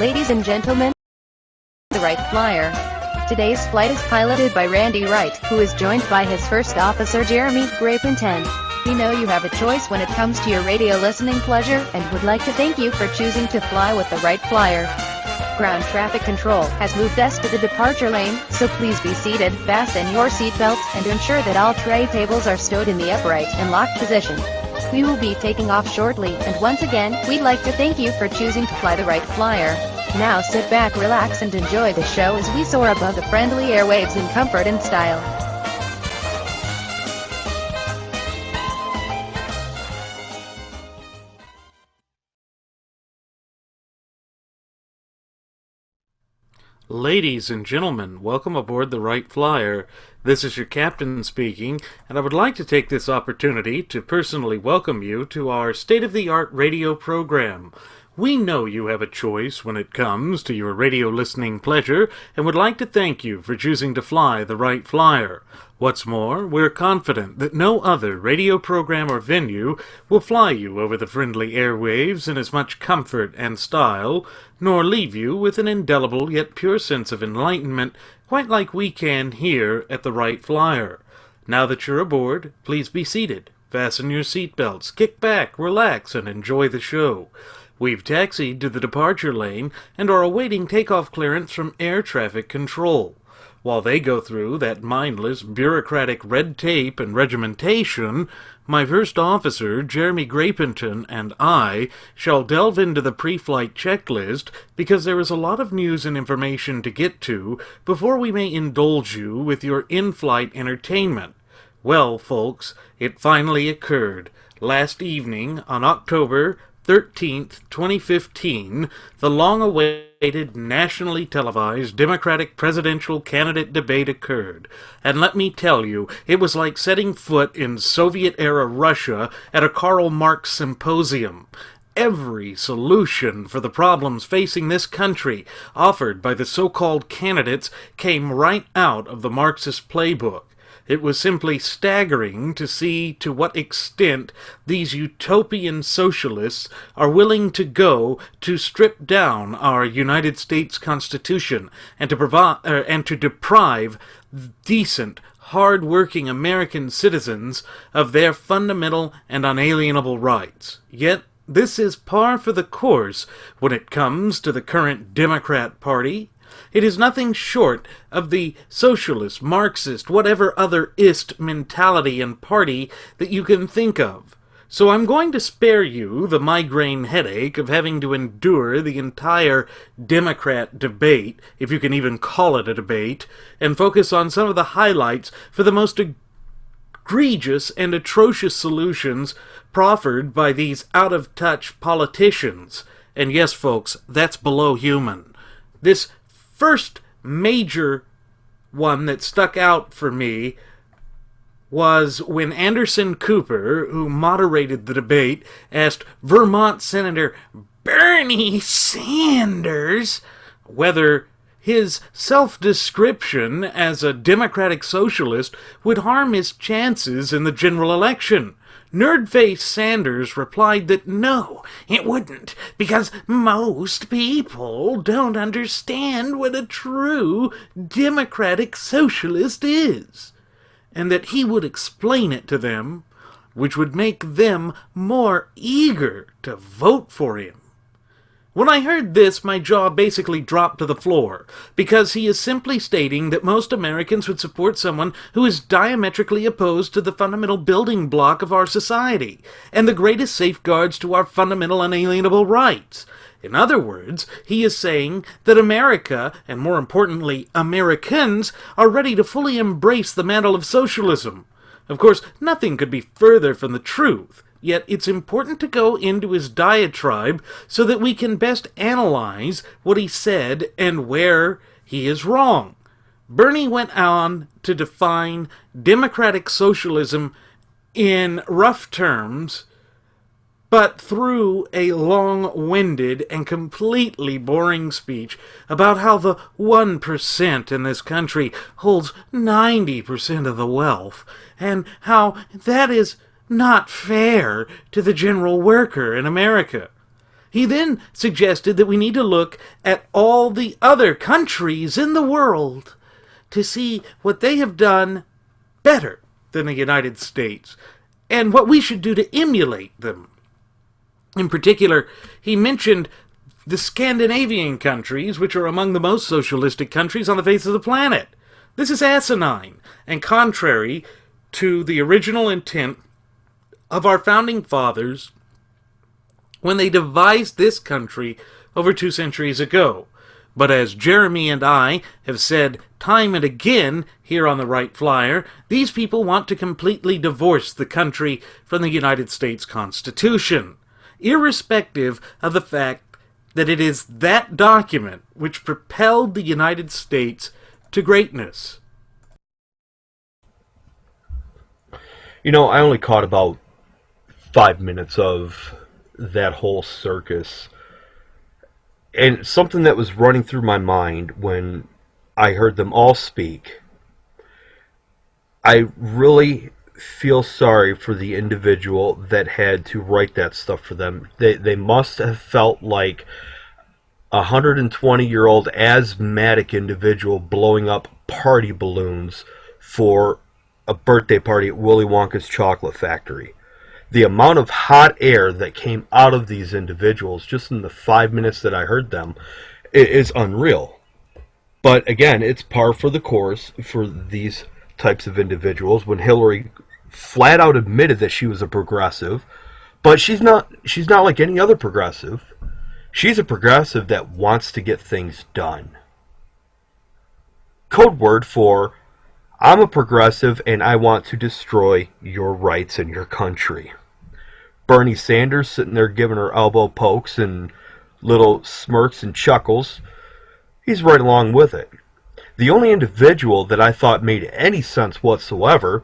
Ladies and gentlemen, the Wright Flyer. Today's flight is piloted by Randy Wright, who is joined by his first officer Jeremy Grapenton. We know you have a choice when it comes to your radio listening pleasure, and would like to thank you for choosing to fly with the Wright Flyer. Ground traffic control has moved us to the departure lane, so please be seated, fasten your seatbelts, and ensure that all tray tables are stowed in the upright and locked position. We will be taking off shortly, and once again, we'd like to thank you for choosing to fly the Wright Flyer. Now sit back, relax, and enjoy the show as we soar above the friendly airwaves in comfort and style. Ladies and gentlemen, welcome aboard the Wright Flyer. This is your captain speaking, and I would like to take this opportunity to personally welcome you to our state-of-the-art radio program. We know you have a choice when it comes to your radio listening pleasure, and would like to thank you for choosing to fly the Wright Flyer. What's more, we're confident that no other radio program or venue will fly you over the friendly airwaves in as much comfort and style, nor leave you with an indelible yet pure sense of enlightenment, quite like we can here at the Wright Flyer. Now that you're aboard, please be seated, fasten your seatbelts, kick back, relax, and enjoy the show. We've taxied to the departure lane and are awaiting takeoff clearance from air traffic control. While they go through that mindless, bureaucratic red tape and regimentation, my first officer, Jeremy Grapenton, and I shall delve into the pre-flight checklist because there is a lot of news and information to get to before we may indulge you with your in-flight entertainment. Well, folks, it finally occurred. Last evening, on October 13th, 2015, the long-awaited, nationally televised Democratic presidential candidate debate occurred. And let me tell you, it was like setting foot in Soviet-era Russia at a Karl Marx symposium. Every solution for the problems facing this country, offered by the so-called candidates, came right out of the Marxist playbook. It was simply staggering to see to what extent these utopian socialists are willing to go to strip down our United States Constitution and to deprive decent, hard-working American citizens of their fundamental and unalienable rights. Yet, this is par for the course when it comes to the current Democrat Party. It is nothing short of the socialist, Marxist, whatever other ist mentality and party that you can think of. So I'm going to spare you the migraine headache of having to endure the entire Democrat debate, if you can even call it a debate, and focus on some of the highlights for the most egregious and atrocious solutions proffered by these out-of-touch politicians. And yes, folks, that's below human. This first major one that stuck out for me was when Anderson Cooper, who moderated the debate, asked Vermont Senator Bernie Sanders whether his self-description as a Democratic socialist would harm his chances in the general election. Nerd-faced Sanders replied that no, it wouldn't, because most people don't understand what a true democratic socialist is, and that he would explain it to them, which would make them more eager to vote for him. When I heard this, my jaw basically dropped to the floor, because he is simply stating that most Americans would support someone who is diametrically opposed to the fundamental building block of our society, and the greatest safeguards to our fundamental unalienable rights. In other words, he is saying that America, and more importantly, Americans, are ready to fully embrace the mantle of socialism. Of course, nothing could be further from the truth. Yet it's important to go into his diatribe so that we can best analyze what he said and where he is wrong. Bernie went on to define democratic socialism in rough terms, but through a long-winded and completely boring speech about how the 1% in this country holds 90% of the wealth, and how that is not fair to the general worker in America. He then suggested that we need to look at all the other countries in the world to see what they have done better than the United States and what we should do to emulate them. In particular, he mentioned the Scandinavian countries, which are among the most socialistic countries on the face of the planet. This is asinine and contrary to the original intent of our founding fathers when they devised this country over 2 centuries ago. But as Jeremy and I have said time and again here on the Wright Flyer, these people want to completely divorce the country from the United States Constitution, irrespective of the fact that it is that document which propelled the United States to greatness. You know, I only caught about 5 minutes of that whole circus. And something that was running through my mind when I heard them all speak, I really feel sorry for the individual that had to write that stuff for them. They must have felt like a 120-year-old asthmatic individual blowing up party balloons for a birthday party at Willy Wonka's chocolate factory. The amount of hot air that came out of these individuals just in the 5 minutes that I heard them is unreal. But again, it's par for the course for these types of individuals when Hillary flat out admitted that she was a progressive, but she's not like any other progressive. She's a progressive that wants to get things done. Code word for I'm a progressive and I want to destroy your rights in your country. Bernie Sanders sitting there giving her elbow pokes and little smirks and chuckles. He's right along with it. The only individual that I thought made any sense whatsoever,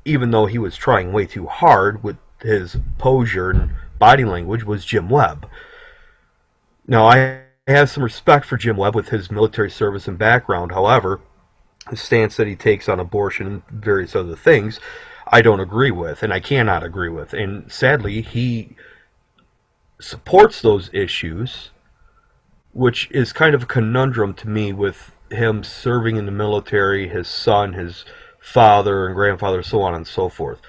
even though he was trying way too hard with his posture and body language, was Jim Webb. Now, I have some respect for Jim Webb with his military service and background. However, the stance that he takes on abortion and various other things, I don't agree with, and I cannot agree with. And sadly, he supports those issues, which is kind of a conundrum to me with him serving in the military, his son, his father and grandfather, so on and so forth.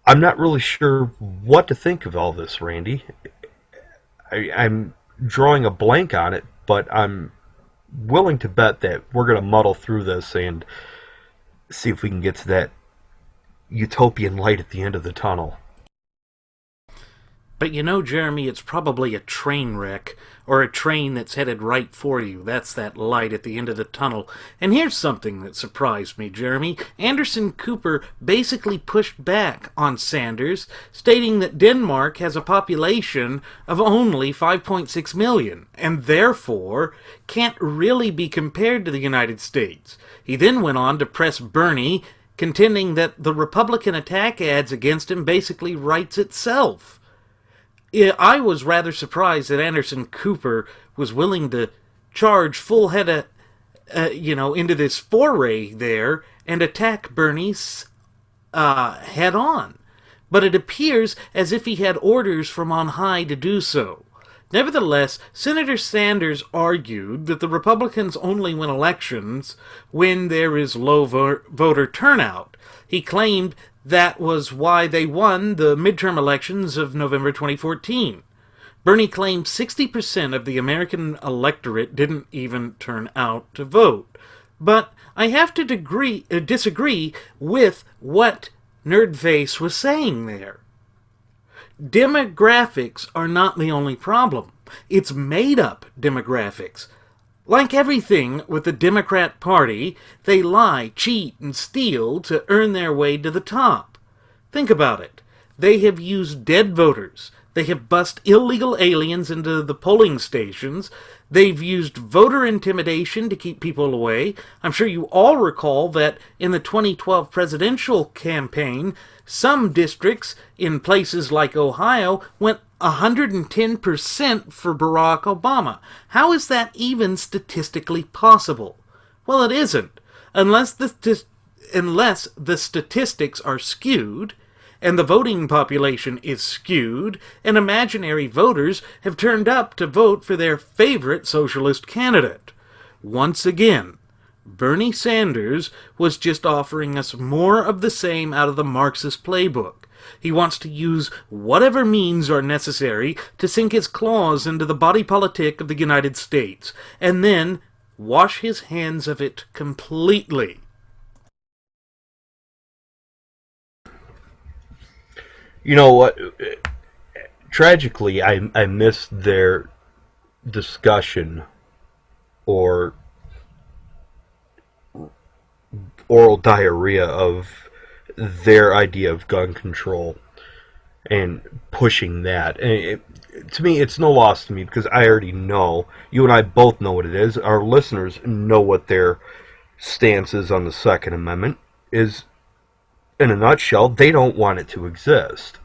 I'm not really sure what to think of all this, Randy. I'm drawing a blank on it, but I'm willing to bet that we're going to muddle through this and see if we can get to that utopian light at the end of the tunnel. But you know, Jeremy, it's probably a train wreck, or a train that's headed right for you. That's that light at the end of the tunnel. And here's something that surprised me, Jeremy. Anderson Cooper basically pushed back on Sanders, stating that Denmark has a population of only 5.6 million, and therefore can't really be compared to the United States. He then went on to press Bernie, contending that the Republican attack ads against him basically writes itself. I was rather surprised that Anderson Cooper was willing to charge full head of, into this foray there and attack Bernie's head on. But it appears as if he had orders from on high to do so. Nevertheless, Senator Sanders argued that the Republicans only win elections when there is low voter turnout. He claimed that was why they won the midterm elections of November 2014. Bernie claimed 60% of the American electorate didn't even turn out to vote. But I have to disagree with what Nerdface was saying there. Demographics are not the only problem. It's made-up demographics. Like everything with the Democrat Party, they lie, cheat, and steal to earn their way to the top. Think about it. They have used dead voters. They have bussed illegal aliens into the polling stations. They've used voter intimidation to keep people away. I'm sure you all recall that in the 2012 presidential campaign, some districts in places like Ohio went 110% for Barack Obama. How is that even statistically possible? Well, it isn't. Unless the statistics are skewed, and the voting population is skewed, and imaginary voters have turned up to vote for their favorite socialist candidate. Once again, Bernie Sanders was just offering us more of the same out of the Marxist playbook. He wants to use whatever means are necessary to sink his claws into the body politic of the United States, and then wash his hands of it completely. You know what? Tragically, I missed their discussion or oral diarrhea of their idea of gun control and pushing that. And to me, it's no loss to me because I already know. You and I both know what it is. Our listeners know what their stance is on the Second Amendment. Is, in a nutshell, they don't want it to exist.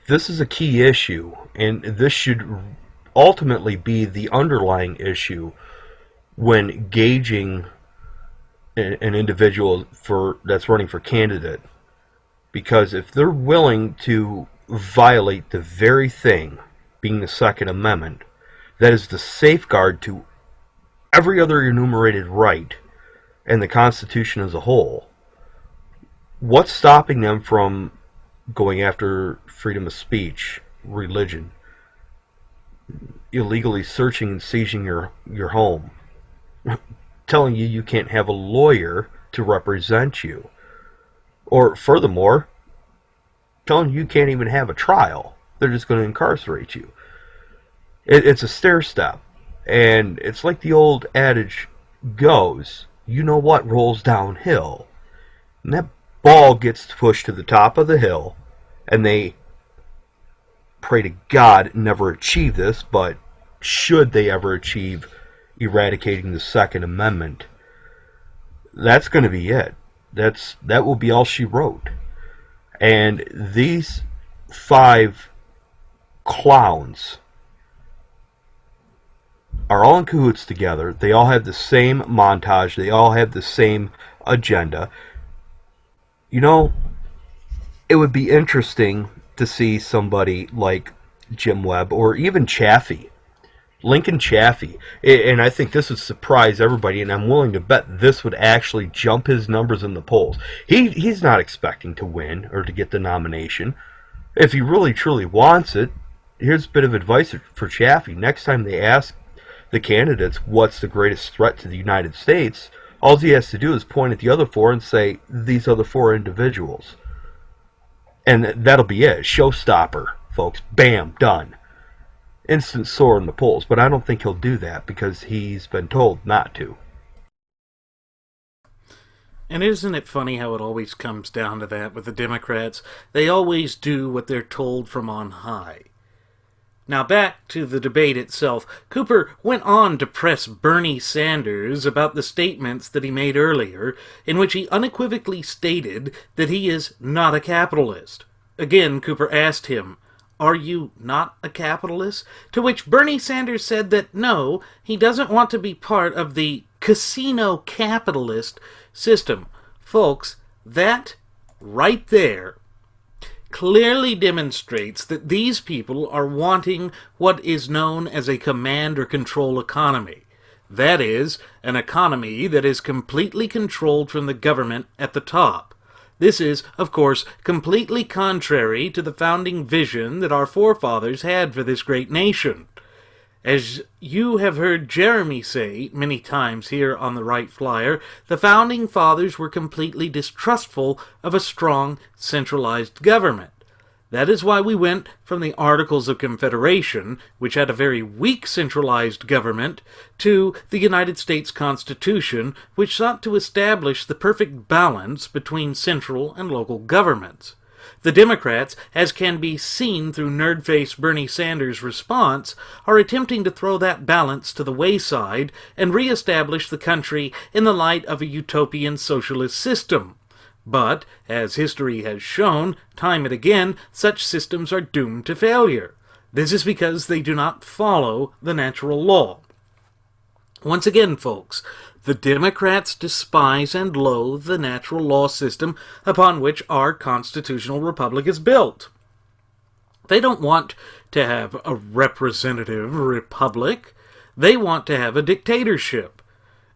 This is a key issue, and this should ultimately be the underlying issue when gauging an individual that's running for candidate. Because if they're willing to violate the very thing, being the Second Amendment, that is the safeguard to every other enumerated right and the Constitution as a whole, what's stopping them from going after freedom of speech, religion, illegally searching and seizing your home, telling you can't have a lawyer to represent you, or furthermore, telling you can't even have a trial. They're just going to incarcerate you. It's a stair step, and it's like the old adage goes, you know what rolls downhill. And that ball gets pushed to the top of the hill, and they pray to God never achieve this, but should they ever achieve eradicating the Second Amendment, that's going to be it. That will be all she wrote. And these 5 clowns are all in cahoots together. They all have the same montage. They all have the same agenda. You know, it would be interesting to see somebody like Jim Webb or even Chaffee, Lincoln Chaffee, and I think this would surprise everybody, and I'm willing to bet this would actually jump his numbers in the polls. He's not expecting to win or to get the nomination. If he really truly wants it, here's a bit of advice for Chaffee. Next time they ask the candidates what's the greatest threat to the United States, all he has to do is point at the other 4 and say, these are the 4 individuals. And that'll be it. Showstopper, folks. Bam, done. Instant soar in the polls, but I don't think he'll do that because he's been told not to. And isn't it funny how it always comes down to that with the Democrats? They always do what they're told from on high. Now back to the debate itself. Cooper went on to press Bernie Sanders about the statements that he made earlier, in which he unequivocally stated that he is not a capitalist. Again, Cooper asked him, "Are you not a capitalist?" To which Bernie Sanders said that no, he doesn't want to be part of the casino capitalist system. Folks, that right there clearly demonstrates that these people are wanting what is known as a command or control economy. That is, an economy that is completely controlled from the government at the top. This is, of course, completely contrary to the founding vision that our forefathers had for this great nation. As you have heard Jeremy say many times here on the Wright Flyer, the founding fathers were completely distrustful of a strong, centralized government. That is why we went from the Articles of Confederation, which had a very weak centralized government, to the United States Constitution, which sought to establish the perfect balance between central and local governments. The Democrats, as can be seen through nerd-face Bernie Sanders' response, are attempting to throw that balance to the wayside and re-establish the country in the light of a utopian socialist system. But, as history has shown, time and again, such systems are doomed to failure. This is because they do not follow the natural law. Once again, folks, the Democrats despise and loathe the natural law system upon which our constitutional republic is built. They don't want to have a representative republic. They want to have a dictatorship.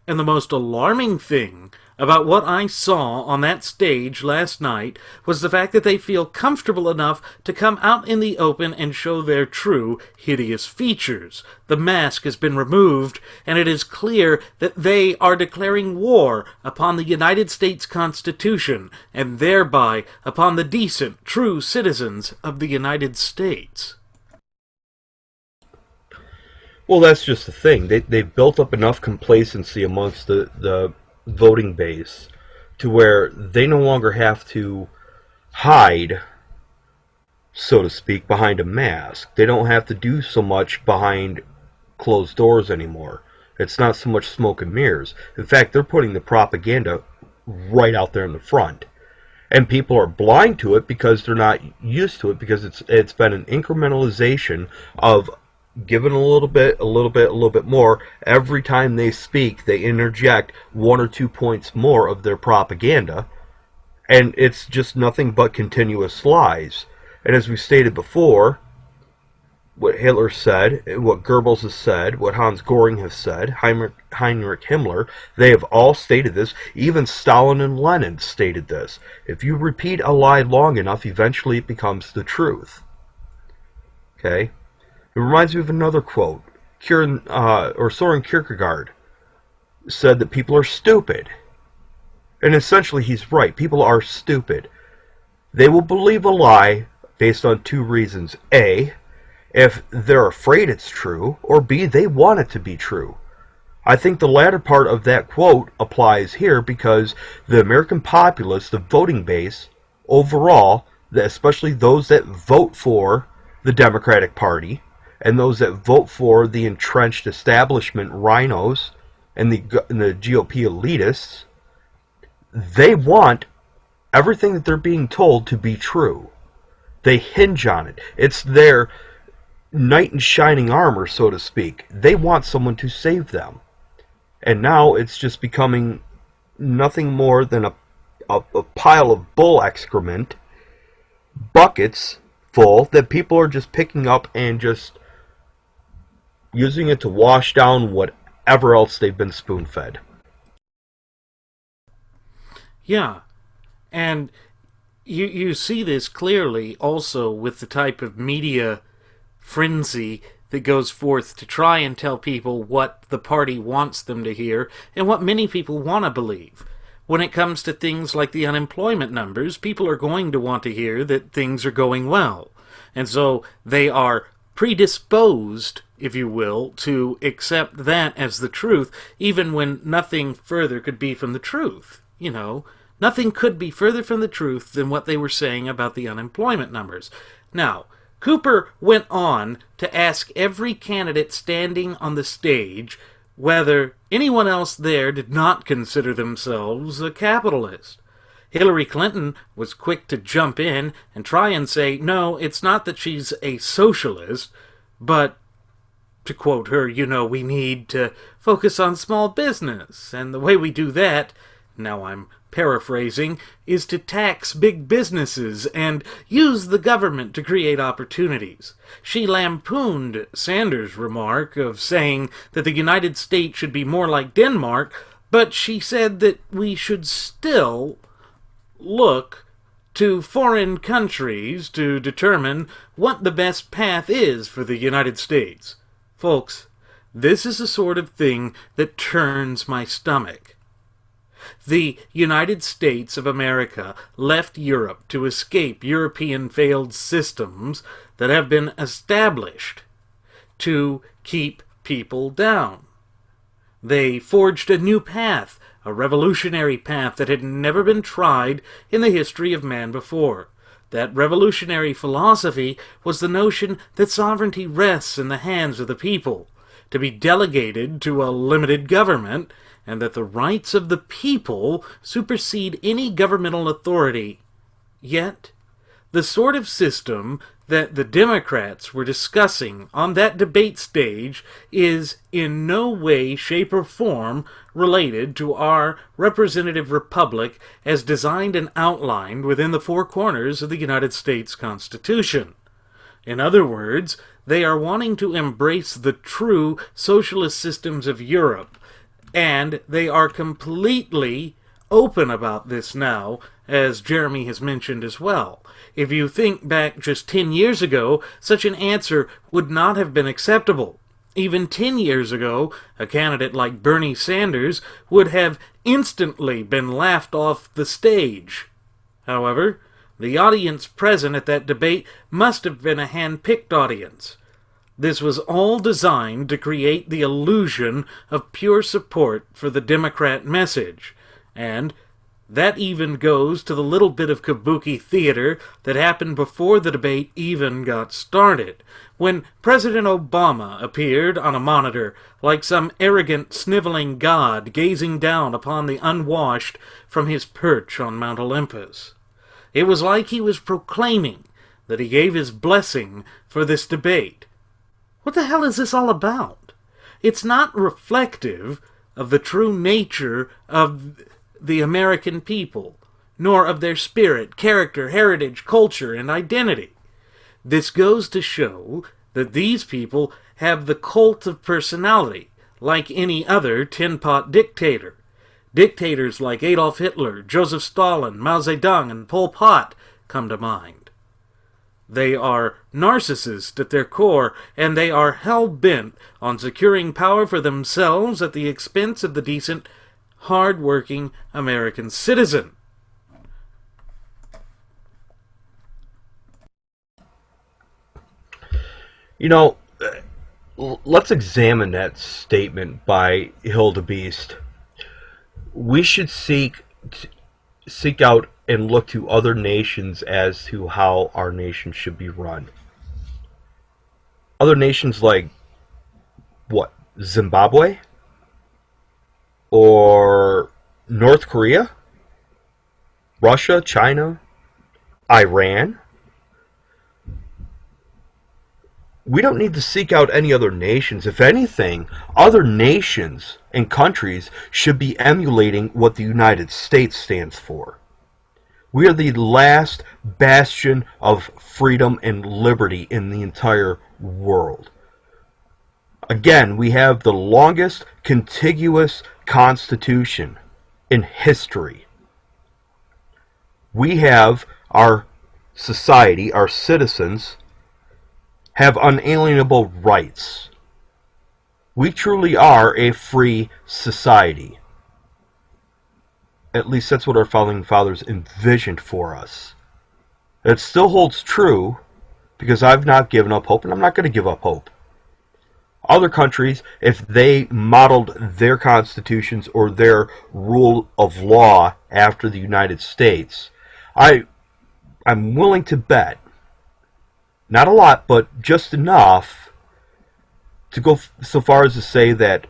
And the most alarming thing about what I saw on that stage last night was the fact that they feel comfortable enough to come out in the open and show their true, hideous features. The mask has been removed, and it is clear that they are declaring war upon the United States Constitution, and thereby upon the decent, true citizens of the United States. Well, that's just the thing. They've built up enough complacency amongst the voting base to where they no longer have to hide, so to speak, behind a mask. They don't have to do so much behind closed doors anymore. It's not so much smoke and mirrors. In fact, they're putting the propaganda right out there in the front. And people are blind to it because they're not used to it, because it's been an incrementalization of given a little bit more. Every time they speak, they interject 1 or 2 points more of their propaganda, and it's just nothing but continuous lies. And as we stated before, what Hitler said, what Goebbels has said, what Hans Göring has said, Heinrich Himmler, they have all stated this. Even Stalin and Lenin stated this. If you repeat a lie long enough, eventually it becomes the truth. Okay? It reminds me of another quote. Soren Kierkegaard said that people are stupid. And essentially he's right. People are stupid. They will believe a lie based on 2 reasons. A, if they're afraid it's true, or B, they want it to be true. I think the latter part of that quote applies here because the American populace, the voting base, overall, especially those that vote for the Democratic Party, and those that vote for the entrenched establishment rhinos and the GOP elitists, they want everything that they're being told to be true. They hinge on it. It's their knight in shining armor, so to speak. They want someone to save them. And now it's just becoming nothing more than a pile of bull excrement, buckets full, that people are just picking up and just using it to wash down whatever else they've been spoon-fed. Yeah, and you see this clearly also with the type of media frenzy that goes forth to try and tell people what the party wants them to hear and what many people want to believe. When it comes to things like the unemployment numbers, people are going to want to hear that things are going well. And so they are predisposed, if you will, to accept that as the truth, even when nothing further could be from the truth. You know, nothing could be further from the truth than what they were saying about the unemployment numbers. Now, Cooper went on to ask every candidate standing on the stage whether anyone else there did not consider themselves a capitalist. Hillary Clinton was quick to jump in and try and say, no, it's not that she's a socialist, but, to quote her, we need to focus on small business, and the way we do that, now I'm paraphrasing, is to tax big businesses and use the government to create opportunities. She lampooned Sanders' remark of saying that the United States should be more like Denmark, but she said that we should still look to foreign countries to determine what the best path is for the United States. Folks, this is the sort of thing that turns my stomach. The United States of America left Europe to escape European failed systems that have been established to keep people down. They forged a new path, a revolutionary path that had never been tried in the history of man before. That revolutionary philosophy was the notion that sovereignty rests in the hands of the people, to be delegated to a limited government, and that the rights of the people supersede any governmental authority. Yet, the sort of system that the Democrats were discussing on that debate stage is in no way, shape, or form related to our representative republic as designed and outlined within the four corners of the United States Constitution. In other words, they are wanting to embrace the true socialist systems of Europe, and they are completely open about this now, as Jeremy has mentioned as well. If you think back just 10 years ago, such an answer would not have been acceptable. Even 10 years ago, a candidate like Bernie Sanders would have instantly been laughed off the stage. However, the audience present at that debate must have been a hand-picked audience. This was all designed to create the illusion of pure support for the Democrat message, and that even goes to the little bit of kabuki theater that happened before the debate even got started, when President Obama appeared on a monitor like some arrogant, sniveling god gazing down upon the unwashed from his perch on Mount Olympus. It was like he was proclaiming that he gave his blessing for this debate. What the hell is this all about? It's not reflective of the true nature of the American people, nor of their spirit, character, heritage, culture, and identity. This goes to show that these people have the cult of personality, like any other tin-pot dictator. Dictators like Adolf Hitler, Joseph Stalin, Mao Zedong, and Pol Pot come to mind. They are narcissists at their core, and they are hell-bent on securing power for themselves at the expense of the decent, hard-working American citizen. You know, let's examine that statement by Hildebeest. We should seek out and look to other nations as to how our nation should be run. Other nations like, what, Zimbabwe? Or North Korea? Russia? China? Iran? We don't need to seek out any other nations. If anything, other nations and countries should be emulating what the United States stands for. We are the last bastion of freedom and liberty in the entire world. Again, we have the longest contiguous constitution in history. We have our society, our citizens, have unalienable rights. We truly are a free society. At least that's what our founding fathers envisioned for us. It still holds true because I've not given up hope, and I'm not going to give up hope. Other countries, if they modeled their constitutions or their rule of law after the United States, I'm willing to bet, not a lot, but just enough to go so far as to say that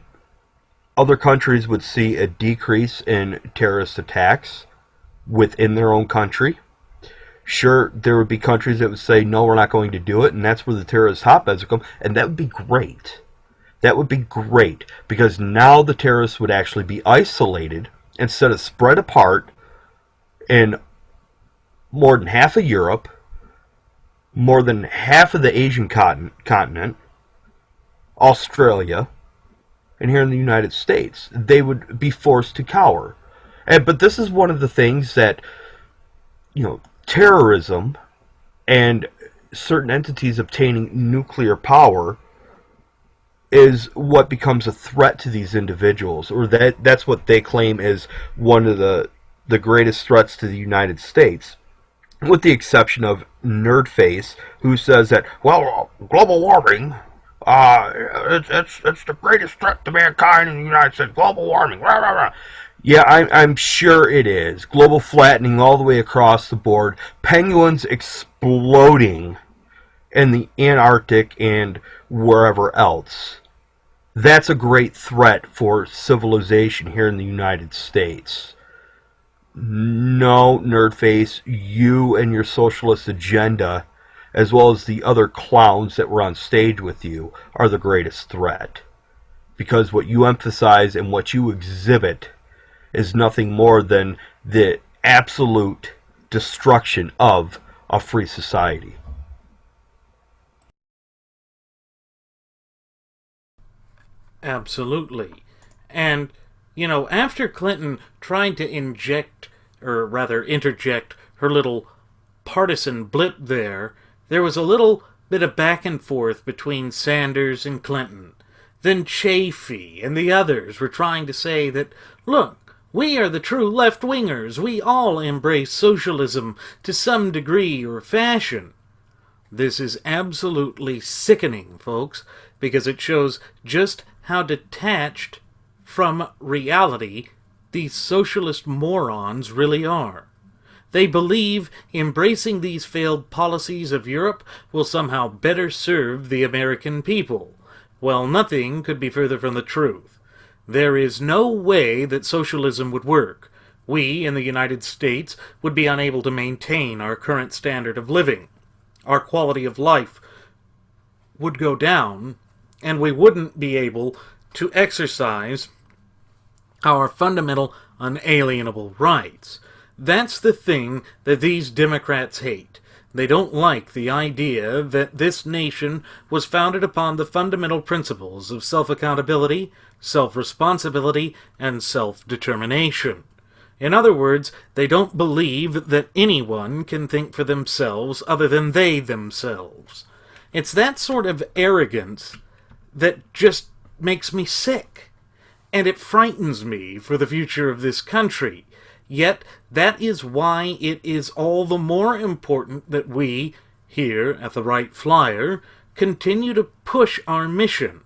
other countries would see a decrease in terrorist attacks within their own country. Sure, there would be countries that would say, no, we're not going to do it, and that's where the terrorist hotbeds would come, and that would be great. That would be great, because now the terrorists would actually be isolated instead of spread apart in more than half of Europe, more than half of the Asian continent, Australia, and here in the United States. They would be forced to cower. But this is one of the things that, terrorism and certain entities obtaining nuclear power is what becomes a threat to these individuals, or that's what they claim is one of the greatest threats to the United States, with the exception of Nerdface, who says that, well, global warming, it's the greatest threat to mankind in the United States, global warming, rah, rah, rah. Yeah, I'm sure it is. Global flattening all the way across the board, penguins exploding in the Antarctic and wherever else. That's a great threat for civilization here in the United States. No, Nerdface, you and your socialist agenda as well as the other clowns that were on stage with you, are the greatest threat. Because what you emphasize and what you exhibit is nothing more than the absolute destruction of a free society. Absolutely. And, after Clinton tried to inject, or rather interject, her little partisan blip there was a little bit of back and forth between Sanders and Clinton. Then Chafee and the others were trying to say that, look, we are the true left-wingers. We all embrace socialism to some degree or fashion. This is absolutely sickening, folks, because it shows just how detached from reality these socialist morons really are. They believe embracing these failed policies of Europe will somehow better serve the American people. Well, nothing could be further from the truth. There is no way that socialism would work. We, in the United States, would be unable to maintain our current standard of living. Our quality of life would go down, and we wouldn't be able to exercise our fundamental unalienable rights. That's the thing that these Democrats hate. They don't like the idea that this nation was founded upon the fundamental principles of self-accountability, self-responsibility, and self-determination. In other words, they don't believe that anyone can think for themselves other than they themselves. It's that sort of arrogance that just makes me sick, and it frightens me for the future of this country. Yet, that is why it is all the more important that we, here at the Wright Flyer, continue to push our mission.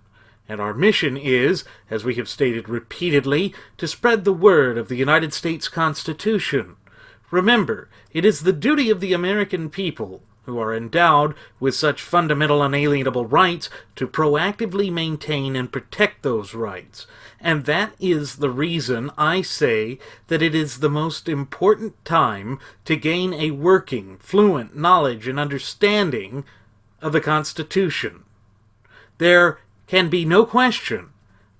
And our mission is, as we have stated repeatedly, to spread the word of the United States Constitution. Remember, it is the duty of the American people, who are endowed with such fundamental unalienable rights, to proactively maintain and protect those rights. And that is the reason I say that it is the most important time to gain a working, fluent knowledge and understanding of the Constitution. There can be no question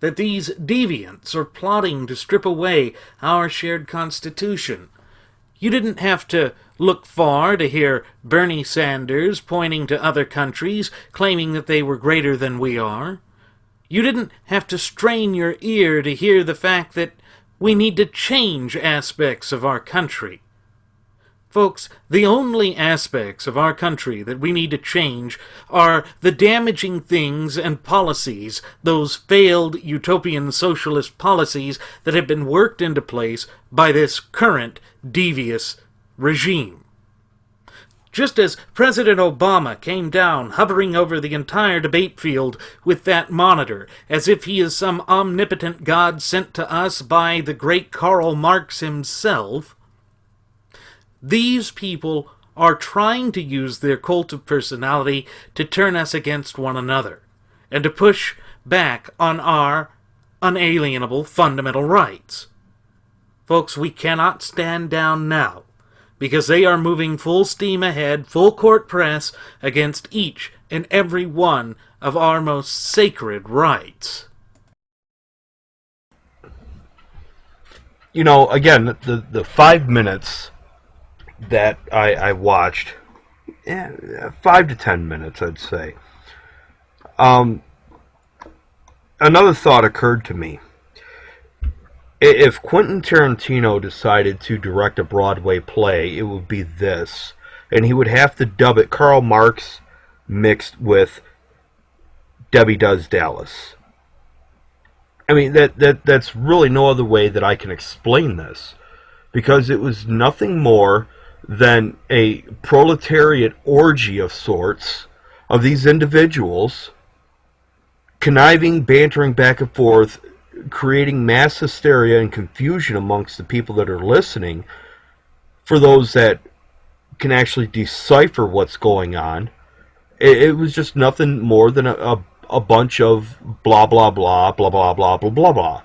that these deviants are plotting to strip away our shared Constitution. You didn't have to look far to hear Bernie Sanders pointing to other countries, claiming that they were greater than we are. You didn't have to strain your ear to hear the fact that we need to change aspects of our country. Folks, the only aspects of our country that we need to change are the damaging things and policies, those failed utopian socialist policies that have been worked into place by this current devious regime. Just as President Obama came down hovering over the entire debate field with that monitor, as if he is some omnipotent God sent to us by the great Karl Marx himself, these people are trying to use their cult of personality to turn us against one another, and to push back on our unalienable fundamental rights. Folks, we cannot stand down now, because they are moving full steam ahead, full court press, against each and every one of our most sacred rights. Again, the 5 minutes that I watched, 5 to 10 minutes, I'd say. Another thought occurred to me. If Quentin Tarantino decided to direct a Broadway play, it would be this. And he would have to dub it Karl Marx mixed with Debbie Does Dallas. I mean, that's really no other way that I can explain this. Because it was nothing more than a proletariat orgy of sorts of these individuals conniving, bantering back and forth, creating mass hysteria and confusion amongst the people that are listening, for those that can actually decipher what's going on. It was just nothing more than a bunch of blah, blah, blah, blah, blah, blah, blah, blah, blah.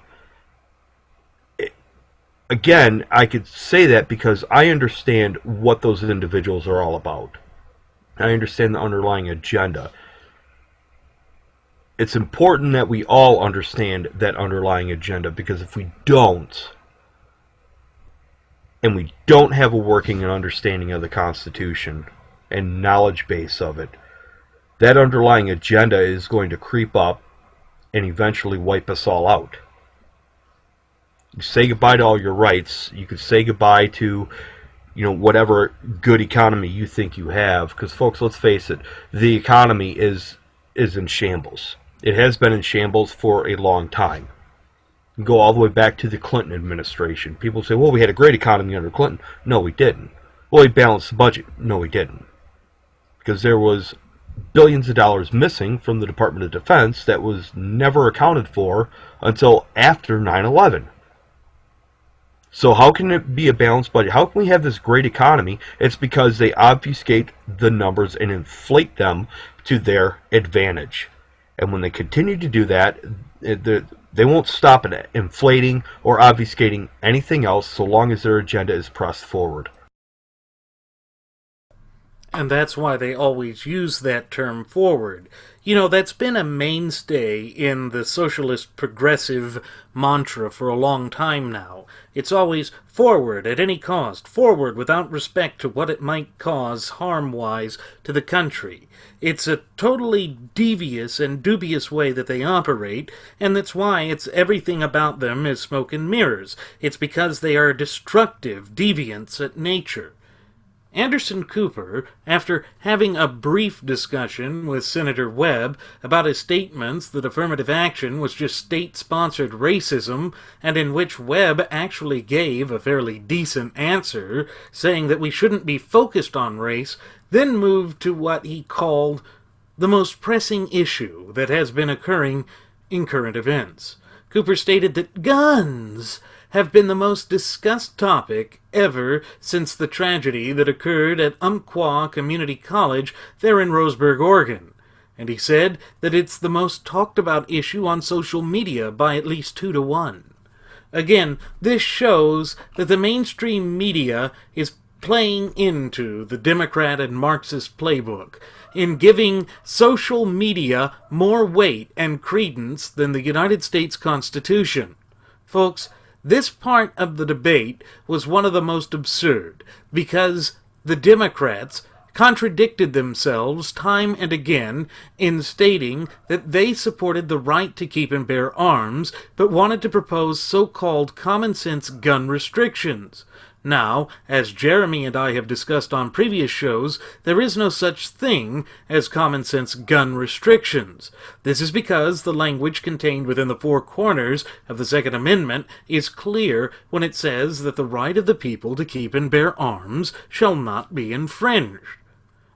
Again, I could say that because I understand what those individuals are all about. I understand the underlying agenda. It's important that we all understand that underlying agenda, because if we don't, and we don't have a working and understanding of the Constitution and knowledge base of it, that underlying agenda is going to creep up and eventually wipe us all out. You say goodbye to all your rights. You could say goodbye to, whatever good economy you think you have. Because, folks, let's face it, the economy is in shambles. It has been in shambles for a long time. You go all the way back to the Clinton administration. People say, well, we had a great economy under Clinton. No, we didn't. Well, he balanced the budget. No, we didn't. Because there was billions of dollars missing from the Department of Defense that was never accounted for until after 9/11. So how can it be a balanced budget? How can we have this great economy? It's because they obfuscate the numbers and inflate them to their advantage. And when they continue to do that, they won't stop at inflating or obfuscating anything else so long as their agenda is pressed forward. And that's why they always use that term forward. That's been a mainstay in the socialist progressive mantra for a long time now. It's always forward at any cost, forward without respect to what it might cause harm-wise to the country. It's a totally devious and dubious way that they operate, and that's why everything about them is smoke and mirrors. It's because they are destructive deviants at nature. Anderson Cooper, after having a brief discussion with Senator Webb about his statements that affirmative action was just state-sponsored racism, and in which Webb actually gave a fairly decent answer, saying that we shouldn't be focused on race, then moved to what he called the most pressing issue that has been occurring in current events. Cooper stated that guns have been the most discussed topic ever since the tragedy that occurred at Umpqua Community College there in Roseburg, Oregon. And he said that it's the most talked about issue on social media by at least 2-1. Again, this shows that the mainstream media is playing into the Democrat and Marxist playbook in giving social media more weight and credence than the United States Constitution. Folks, this part of the debate was one of the most absurd, because the Democrats contradicted themselves time and again in stating that they supported the right to keep and bear arms, but wanted to propose so-called common-sense gun restrictions. Now, as Jeremy and I have discussed on previous shows, there is no such thing as common-sense gun restrictions. This is because the language contained within the four corners of the Second Amendment is clear when it says that the right of the people to keep and bear arms shall not be infringed.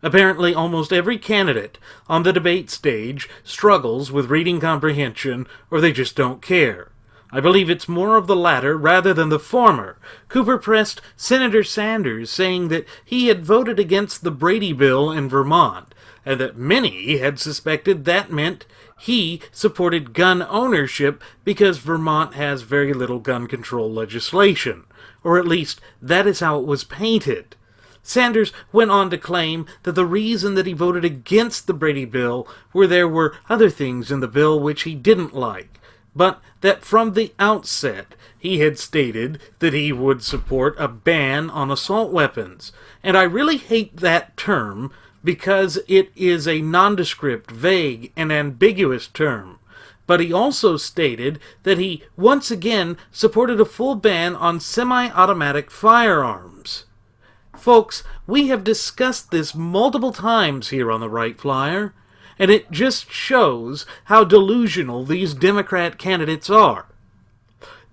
Apparently, almost every candidate on the debate stage struggles with reading comprehension, or they just don't care. I believe it's more of the latter rather than the former. Cooper pressed Senator Sanders, saying that he had voted against the Brady bill in Vermont, and that many had suspected that meant he supported gun ownership because Vermont has very little gun control legislation, or at least that is how it was painted. Sanders went on to claim that the reason that he voted against the Brady bill were there were other things in the bill which he didn't like, but that from the outset he had stated that he would support a ban on assault weapons. And I really hate that term because it is a nondescript, vague, and ambiguous term. But he also stated that he once again supported a full ban on semi-automatic firearms. Folks, we have discussed this multiple times here on the Wright Flyer, and it just shows how delusional these Democrat candidates are.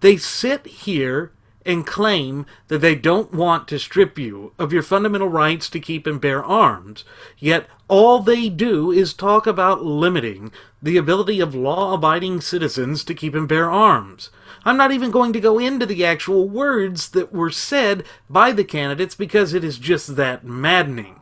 They sit here and claim that they don't want to strip you of your fundamental rights to keep and bear arms, yet all they do is talk about limiting the ability of law-abiding citizens to keep and bear arms. I'm not even going to go into the actual words that were said by the candidates because it is just that maddening.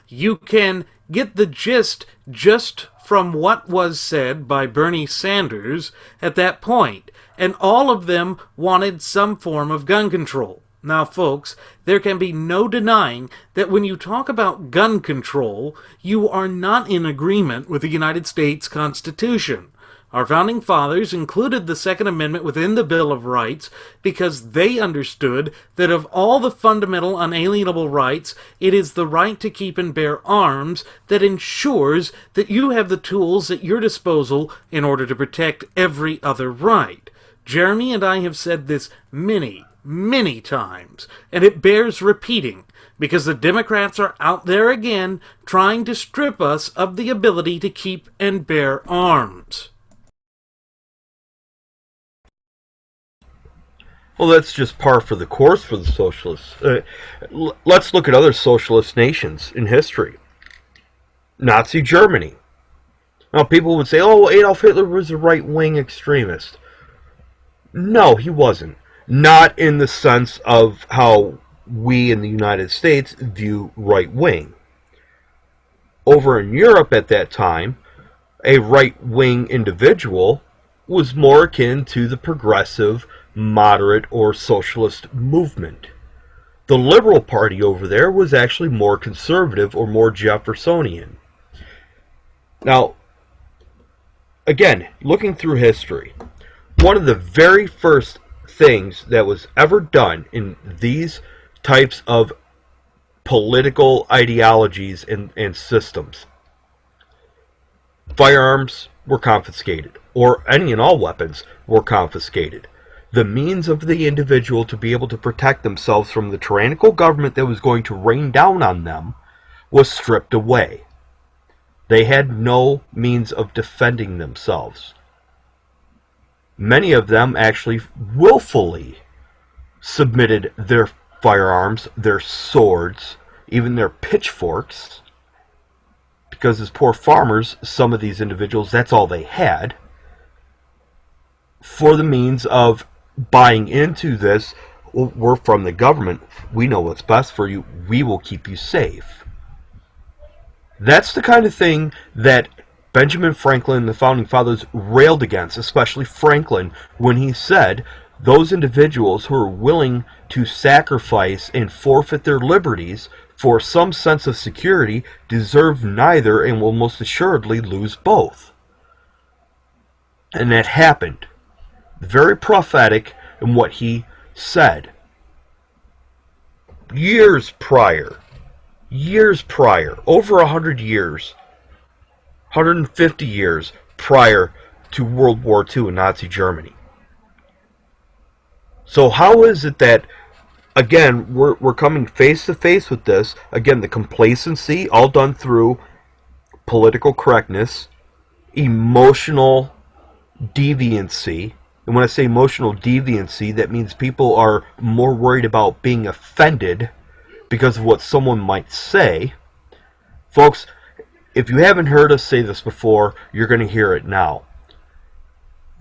You can get the gist just from what was said by Bernie Sanders at that point, and all of them wanted some form of gun control. Now, folks, there can be no denying that when you talk about gun control, you are not in agreement with the United States Constitution. Our founding fathers included the Second Amendment within the Bill of Rights because they understood that of all the fundamental unalienable rights, it is the right to keep and bear arms that ensures that you have the tools at your disposal in order to protect every other right. Jeremy and I have said this many times, and it bears repeating, because the Democrats are out there again trying to strip us of the ability to keep and bear arms. Well, that's just par for the course for the socialists. Let's look at other socialist nations in history. Nazi Germany. Now, people would say, oh, Adolf Hitler was a right-wing extremist. No, he wasn't. Not in the sense of how we in the United States view right-wing. Over in Europe at that time, a right-wing individual was more akin to the progressive, moderate, or socialist movement. The Liberal Party over there was actually more conservative or more Jeffersonian. Now, again, looking through history, one of the very first things that was ever done in these types of political ideologies and systems, firearms were confiscated, or any and all weapons were confiscated. The means of the individual to be able to protect themselves from the tyrannical government that was going to rain down on them was stripped away. They had no means of defending themselves. Many of them actually willfully submitted their firearms, their swords, even their pitchforks, because as poor farmers, some of these individuals, that's all they had, for the means of buying into this. We're from the government, we know what's best for you, we will keep you safe. That's the kind of thing that Benjamin Franklin and the Founding Fathers railed against, especially Franklin, when he said those individuals who are willing to sacrifice and forfeit their liberties for some sense of security deserve neither and will most assuredly lose both. And that happened. Very prophetic in what he said. Years prior, over 100 years, 150 years prior to World War II in Nazi Germany. So how is it that, again, we're coming face to face with this, again, the complacency, all done through political correctness, emotional deviancy. And when I say emotional deviancy, that means people are more worried about being offended because of what someone might say. Folks, if you haven't heard us say this before, you're going to hear it now.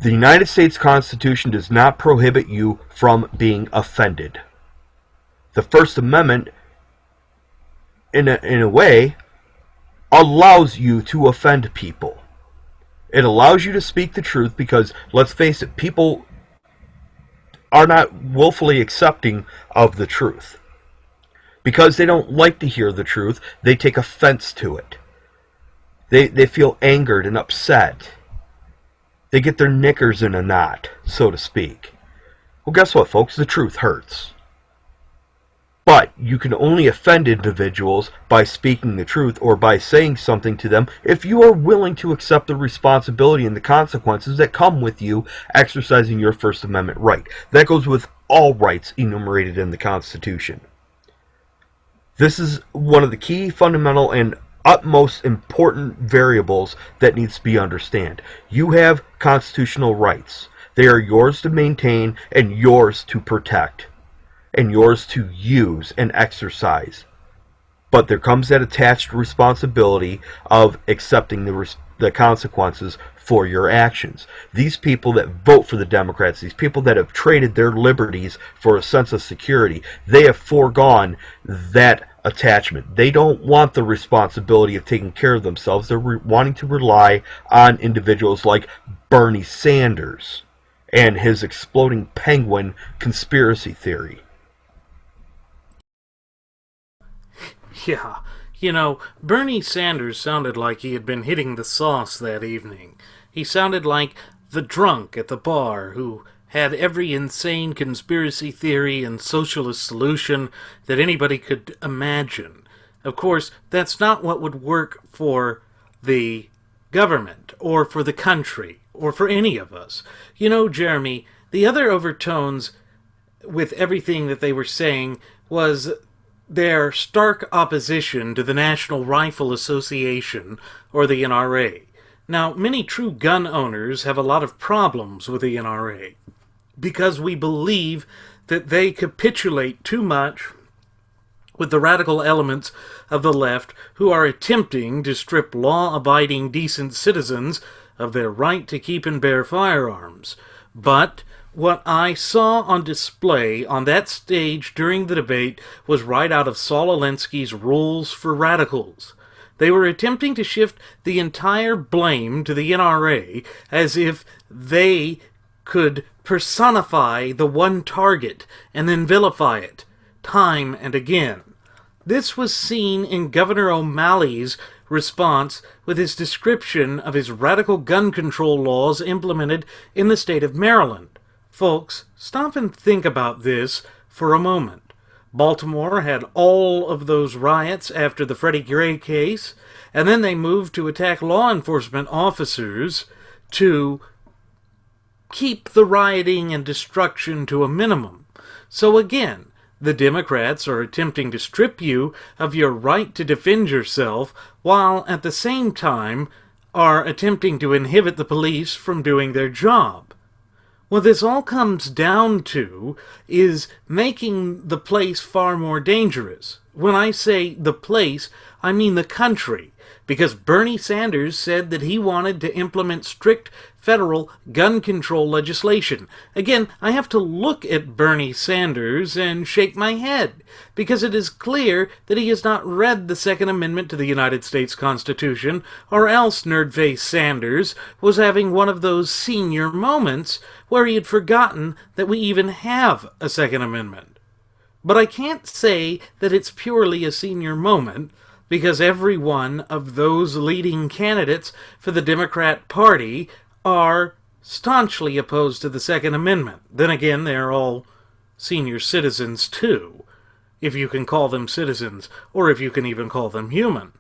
The United States Constitution does not prohibit you from being offended. The First Amendment, in a way, allows you to offend people. It allows you to speak the truth because, let's face it, people are not willfully accepting of the truth. Because they don't like to hear the truth, they take offense to it. They feel angered and upset. They get their knickers in a knot, so to speak. Well, guess what, folks? The truth hurts. But you can only offend individuals by speaking the truth or by saying something to them if you are willing to accept the responsibility and the consequences that come with you exercising your First Amendment right. That goes with all rights enumerated in the Constitution. This is one of the key, fundamental, and utmost important variables that needs to be understood. You have constitutional rights. They are yours to maintain and yours to protect and yours to use and exercise. But there comes that attached responsibility of accepting the consequences for your actions. These people that vote for the Democrats, these people that have traded their liberties for a sense of security, they have foregone that attachment. They don't want the responsibility of taking care of themselves. They're wanting to rely on individuals like Bernie Sanders and his exploding penguin conspiracy theory. Yeah, Bernie Sanders sounded like he had been hitting the sauce that evening. He sounded like the drunk at the bar who had every insane conspiracy theory and socialist solution that anybody could imagine. Of course, that's not what would work for the government, or for the country, or for any of us. Jeremy, the other overtones with everything that they were saying was their stark opposition to the National Rifle Association, or the NRA. Now, many true gun owners have a lot of problems with the NRA, because we believe that they capitulate too much with the radical elements of the left who are attempting to strip law-abiding decent citizens of their right to keep and bear firearms. But what I saw on display on that stage during the debate was right out of Saul Alinsky's Rules for Radicals. They were attempting to shift the entire blame to the NRA as if they could personify the one target and then vilify it, time and again. This was seen in Governor O'Malley's response with his description of his radical gun control laws implemented in the state of Maryland. Folks, stop and think about this for a moment. Baltimore had all of those riots after the Freddie Gray case, and then they moved to attack law enforcement officers to keep the rioting and destruction to a minimum. So again, the Democrats are attempting to strip you of your right to defend yourself, while at the same time are attempting to inhibit the police from doing their job. What this all comes down to is making the place far more dangerous. When I say the place, I mean the country, because Bernie Sanders said that he wanted to implement strict federal gun control legislation. Again, I have to look at Bernie Sanders and shake my head, because it is clear that he has not read the Second Amendment to the United States Constitution, or else Nerdface Sanders was having one of those senior moments where he had forgotten that we even have a Second Amendment. But I can't say that it's purely a senior moment, because every one of those leading candidates for the Democrat Party are staunchly opposed to the Second Amendment. Then again, they're all senior citizens too, if you can call them citizens, or if you can even call them human.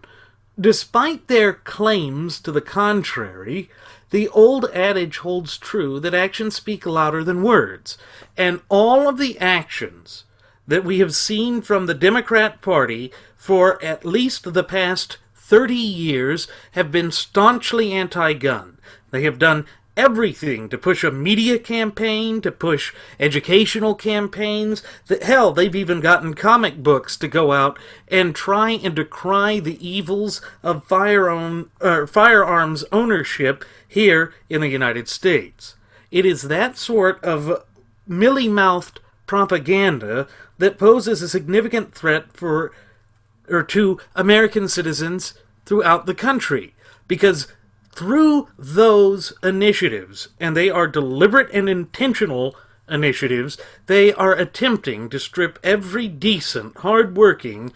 Despite their claims to the contrary, the old adage holds true that actions speak louder than words, and all of the actions that we have seen from the Democrat Party for at least the past 30 years have been staunchly anti-gun. They have done everything to push a media campaign, to push educational campaigns. Hell, they've even gotten comic books to go out and try and decry the evils of firearms ownership here in the United States. It is that sort of mealy-mouthed propaganda that poses a significant threat to American citizens throughout the country, because through those initiatives, and they are deliberate and intentional initiatives, they are attempting to strip every decent, hard-working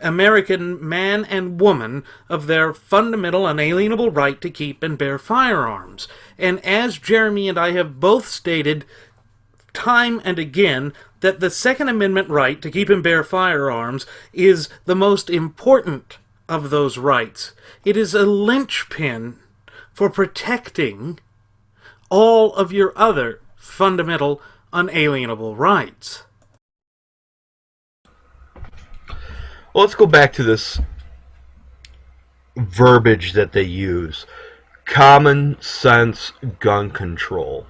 American man and woman of their fundamental, unalienable right to keep and bear firearms. And as Jeremy and I have both stated time and again, that the Second Amendment right to keep and bear firearms is the most important of those rights. It is a linchpin for protecting all of your other fundamental, unalienable rights. Well, let's go back to this verbiage that they use. Common sense gun control.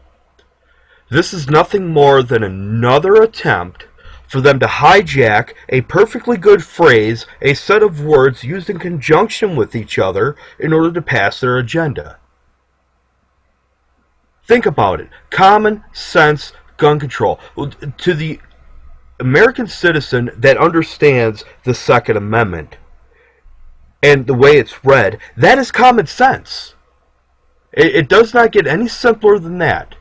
This is nothing more than another attempt for them to hijack a perfectly good phrase, a set of words used in conjunction with each other in order to pass their agenda. Think about it. Common sense gun control. To the American citizen that understands the Second Amendment and the way it's read, that is common sense. It does not get any simpler than that.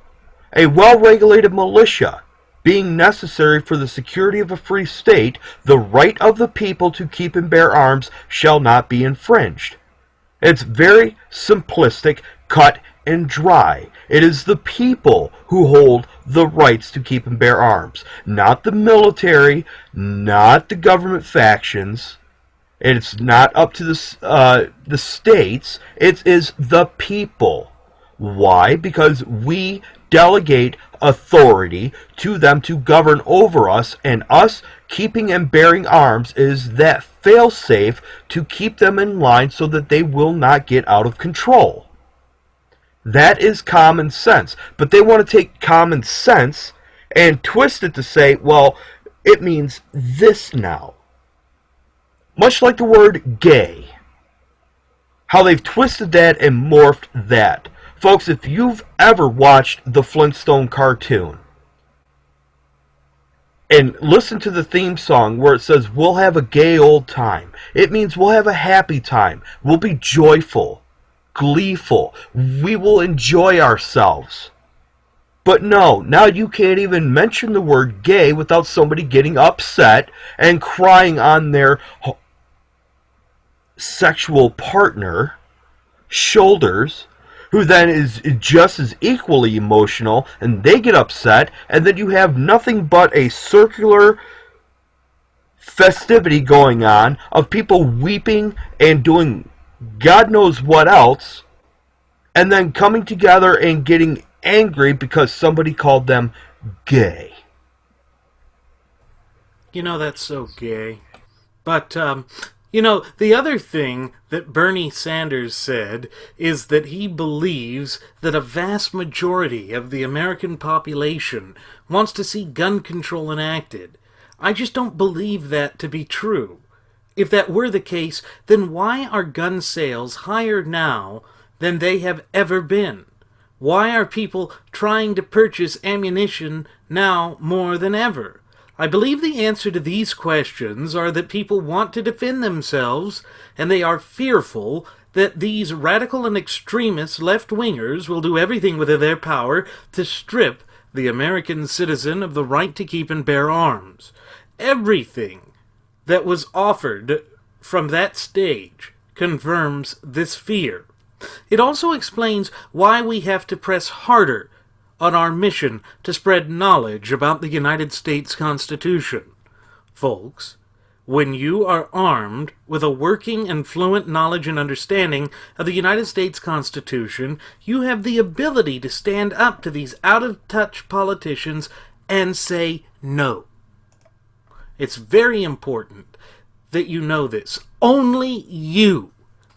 A well-regulated militia being necessary for the security of a free state, the right of the people to keep and bear arms shall not be infringed. It's very simplistic, cut and dry. It is the people who hold the rights to keep and bear arms, not the military, not the government factions. It's not up to the states. It is the people. Why? Because we delegate authority to them to govern over us, and us keeping and bearing arms is that fail-safe to keep them in line so that they will not get out of control. That is common sense. But they want to take common sense and twist it to say, well, it means this now. Much like the word gay. How they've twisted that and morphed that. Folks, if you've ever watched the Flintstone cartoon and listen to the theme song where it says, we'll have a gay old time, it means we'll have a happy time. We'll be joyful, gleeful. We will enjoy ourselves. But no, now you can't even mention the word gay without somebody getting upset and crying on their sexual partner shoulders, who then is just as equally emotional, and they get upset, and then you have nothing but a circular festivity going on of people weeping and doing God knows what else, and then coming together and getting angry because somebody called them gay. You know, that's so gay. But, the other thing that Bernie Sanders said is that he believes that a vast majority of the American population wants to see gun control enacted. I just don't believe that to be true. If that were the case, then why are gun sales higher now than they have ever been? Why are people trying to purchase ammunition now more than ever? I believe the answer to these questions are that people want to defend themselves, and they are fearful that these radical and extremist left-wingers will do everything within their power to strip the American citizen of the right to keep and bear arms. Everything that was offered from that stage confirms this fear. It also explains why we have to press harder on our mission to spread knowledge about the United States Constitution. Folks, when you are armed with a working and fluent knowledge and understanding of the United States Constitution, you have the ability to stand up to these out-of-touch politicians and say no. It's very important that you know this. Only you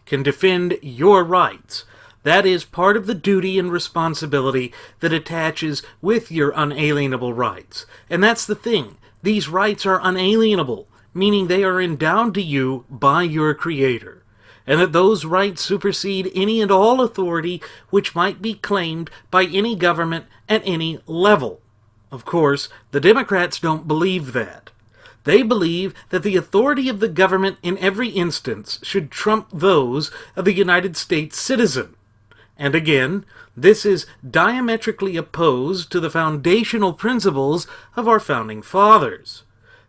can defend your rights. That is part of the duty and responsibility that attaches with your unalienable rights. And that's the thing. These rights are unalienable, meaning they are endowed to you by your Creator, and that those rights supersede any and all authority which might be claimed by any government at any level. Of course, the Democrats don't believe that. They believe that the authority of the government in every instance should trump those of the United States citizen. And again, this is diametrically opposed to the foundational principles of our founding fathers.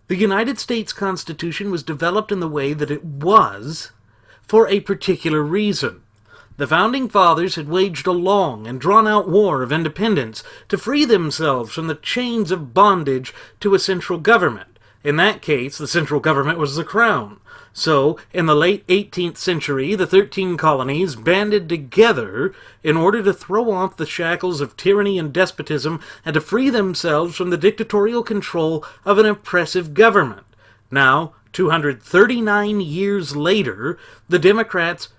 The United States Constitution was developed in the way that it was for a particular reason. The founding fathers had waged a long and drawn-out war of independence to free themselves from the chains of bondage to a central government. In that case, the central government was the crown. So, in the late 18th century, the 13 colonies banded together in order to throw off the shackles of tyranny and despotism and to free themselves from the dictatorial control of an oppressive government. Now, 239 years later, the Democrats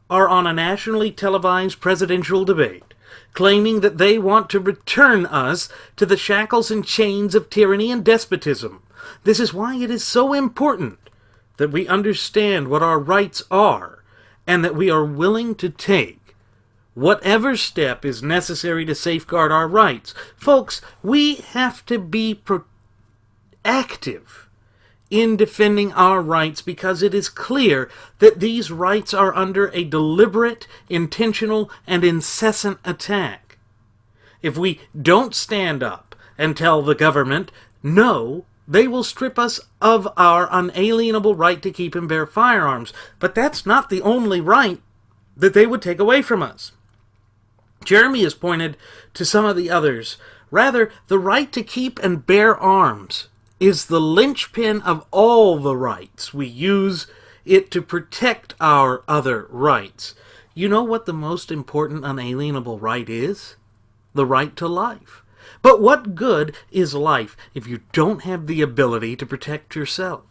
are on a nationally televised presidential debate, claiming that they want to return us to the shackles and chains of tyranny and despotism. This is why it is so important that we understand what our rights are, and that we are willing to take whatever step is necessary to safeguard our rights. Folks, we have to be active in defending our rights because it is clear that these rights are under a deliberate, intentional, and incessant attack. If we don't stand up and tell the government, no, they will strip us of our unalienable right to keep and bear firearms. But that's not the only right that they would take away from us. Jeremy has pointed to some of the others. Rather, the right to keep and bear arms is the linchpin of all the rights. We use it to protect our other rights. You know what the most important unalienable right is? The right to life. But what good is life if you don't have the ability to protect yourself?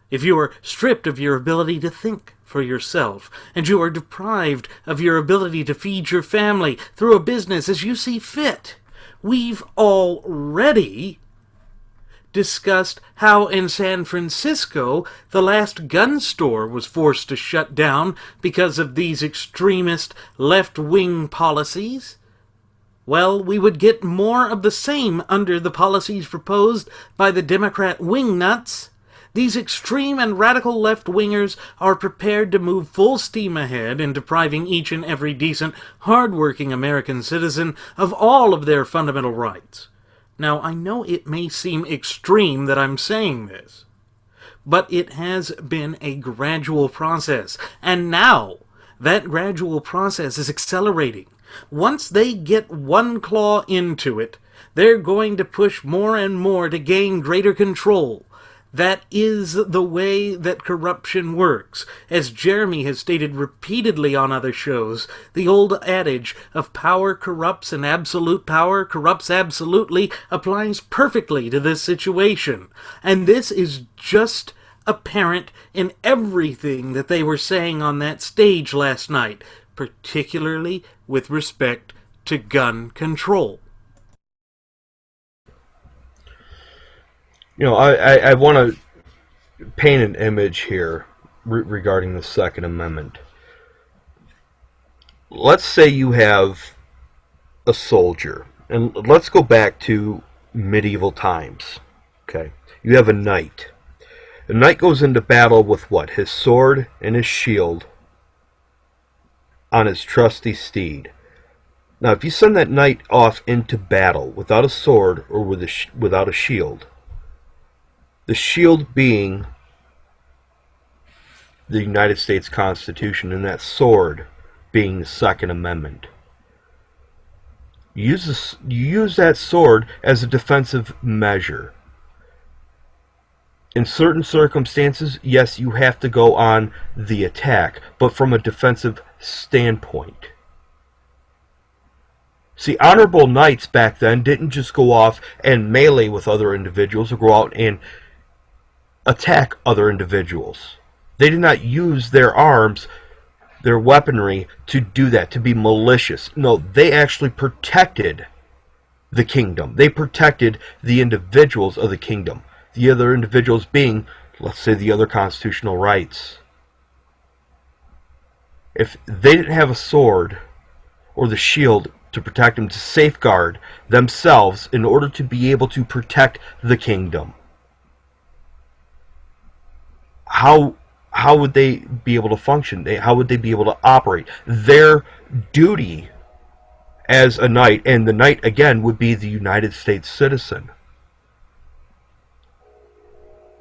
If you are stripped of your ability to think for yourself, and you are deprived of your ability to feed your family through a business as you see fit. We've already discussed how in San Francisco the last gun store was forced to shut down because of these extremist left-wing policies. Well, we would get more of the same under the policies proposed by the Democrat wingnuts. These extreme and radical left-wingers are prepared to move full steam ahead in depriving each and every decent, hard-working American citizen of all of their fundamental rights. Now, I know it may seem extreme that I'm saying this, but it has been a gradual process, and now that gradual process is accelerating. Once they get one claw into it, they're going to push more and more to gain greater control. That is the way that corruption works. As Jeremy has stated repeatedly on other shows, the old adage of power corrupts and absolute power corrupts absolutely applies perfectly to this situation. And this is just apparent in everything that they were saying on that stage last night, particularly with respect to gun control. You know, I want to paint an image here regarding the Second Amendment. Let's say you have a soldier, and let's go back to medieval times. Okay, you have a knight. A knight goes into battle with what? His sword and his shield on his trusty steed. Now, if you send that knight off into battle without a sword or without a shield, the shield being the United States Constitution and that sword being the Second Amendment. You use that sword as a defensive measure. In certain circumstances, yes, you have to go on the attack, but from a defensive standpoint. See, honorable knights back then didn't just go off and melee with other individuals or go out and attack other individuals. They did not use their arms, their weaponry, to do that, to be malicious. No, they actually protected the kingdom. They protected the individuals of the kingdom. The other individuals being, let's say, the other constitutional rights. If they didn't have a sword or the shield to protect them, to safeguard themselves in order to be able to protect the kingdom, how would they be able to function? How would they be able to operate? Their duty as a knight, and the knight again would be the United States citizen.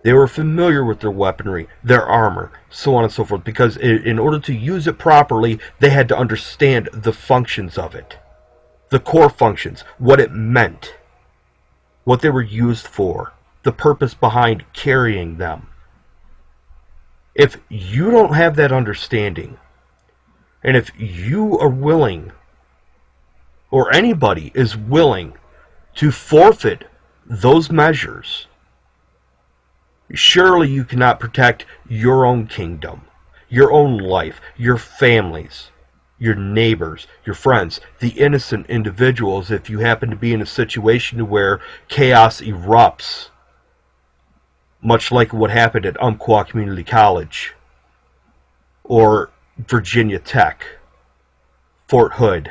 They were familiar with their weaponry, their armor, so on and so forth, because in order to use it properly, they had to understand the functions of it. The core functions, what it meant, what they were used for, the purpose behind carrying them. If you don't have that understanding, and if you are willing, or anybody is willing, to forfeit those measures, surely you cannot protect your own kingdom, your own life, your families, your neighbors, your friends, the innocent individuals, if you happen to be in a situation where chaos erupts, much like what happened at Umpqua Community College, or Virginia Tech, Fort Hood,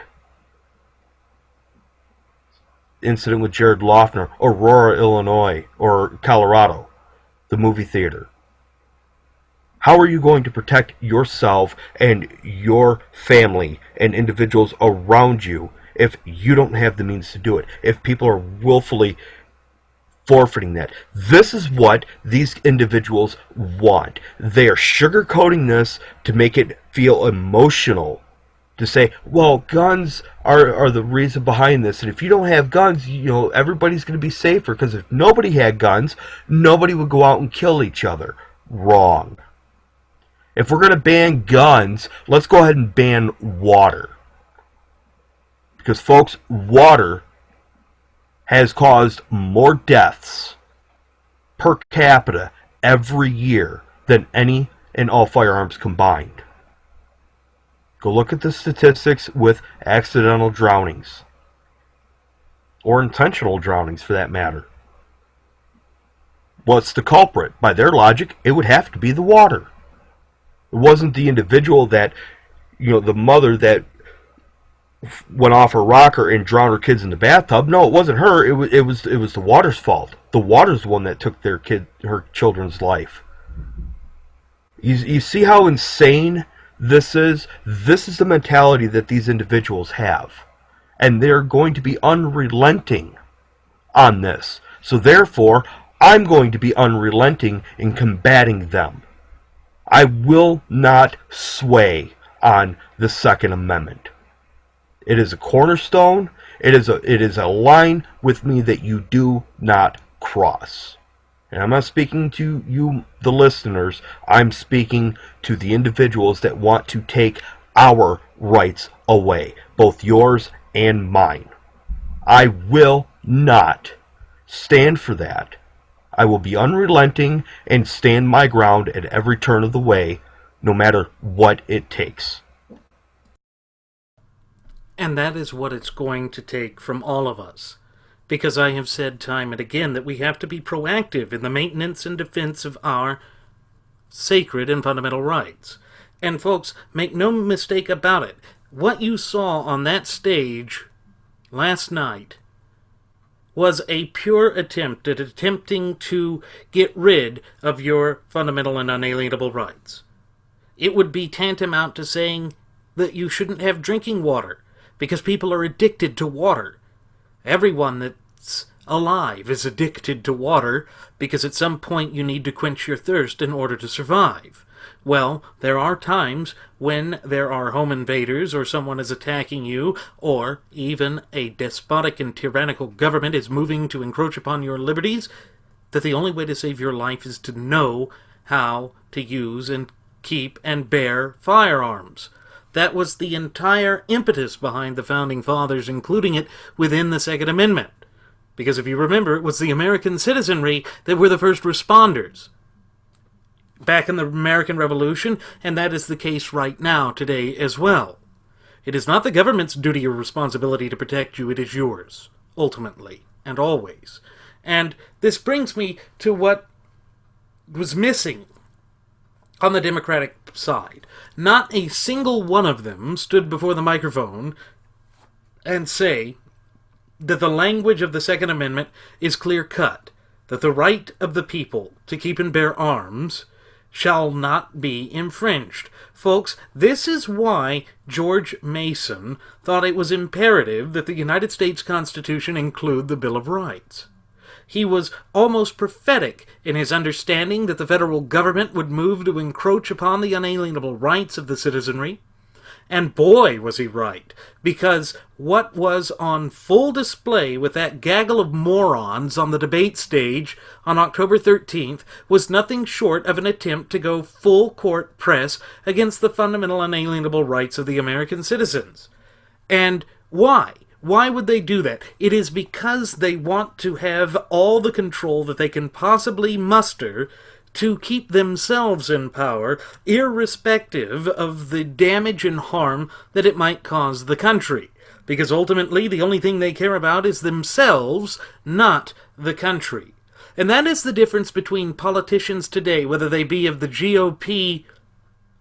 incident with Jared Loughner, Aurora, Illinois, or Colorado, the movie theater. How are you going to protect yourself and your family and individuals around you if you don't have the means to do it, if people are willfully forfeiting that. This is what these individuals want. They are sugarcoating this to make it feel emotional, to say, well, guns are the reason behind this, and if you don't have guns, everybody's going to be safer, because if nobody had guns, nobody would go out and kill each other. Wrong. If we're going to ban guns, let's go ahead and ban water. Because, folks, water has caused more deaths per capita every year than any and all firearms combined. Go look at the statistics with accidental drownings, or intentional drownings for that matter. What's the culprit? By their logic, it would have to be the water. It wasn't the individual that, the mother that went off her rocker and drowned her kids in the bathtub. No, it wasn't her. It was the water's fault. The water's the one that took her children's life. You see how insane this is? This is the mentality that these individuals have, and they're going to be unrelenting on this. So therefore, I'm going to be unrelenting in combating them. I will not sway on the Second Amendment. It is a cornerstone. It is a line with me that you do not cross. And I'm not speaking to you, the listeners. I'm speaking to the individuals that want to take our rights away, both yours and mine. I will not stand for that. I will be unrelenting and stand my ground at every turn of the way, no matter what it takes. And that is what it's going to take from all of us. Because I have said time and again that we have to be proactive in the maintenance and defense of our sacred and fundamental rights. And folks, make no mistake about it. What you saw on that stage last night was a pure attempt at attempting to get rid of your fundamental and unalienable rights. It would be tantamount to saying that you shouldn't have drinking water, because people are addicted to water. Everyone that's alive is addicted to water, because at some point you need to quench your thirst in order to survive. Well, there are times when there are home invaders, or someone is attacking you, or even a despotic and tyrannical government is moving to encroach upon your liberties, that the only way to save your life is to know how to use and keep and bear firearms. That was the entire impetus behind the Founding Fathers, including it within the Second Amendment. Because if you remember, it was the American citizenry that were the first responders back in the American Revolution, and that is the case right now, today as well. It is not the government's duty or responsibility to protect you, it is yours, ultimately, and always. And this brings me to what was missing on the Democratic side. Not a single one of them stood before the microphone and say that the language of the Second Amendment is clear-cut, that the right of the people to keep and bear arms shall not be infringed. Folks, this is why George Mason thought it was imperative that the United States Constitution include the Bill of Rights. He was almost prophetic in his understanding that the federal government would move to encroach upon the unalienable rights of the citizenry. And boy, was he right, because what was on full display with that gaggle of morons on the debate stage on October 13th was nothing short of an attempt to go full court press against the fundamental unalienable rights of the American citizens. And why? Why would they do that? It is because they want to have all the control that they can possibly muster to keep themselves in power, irrespective of the damage and harm that it might cause the country. Because ultimately, the only thing they care about is themselves, not the country. And that is the difference between politicians today, whether they be of the GOP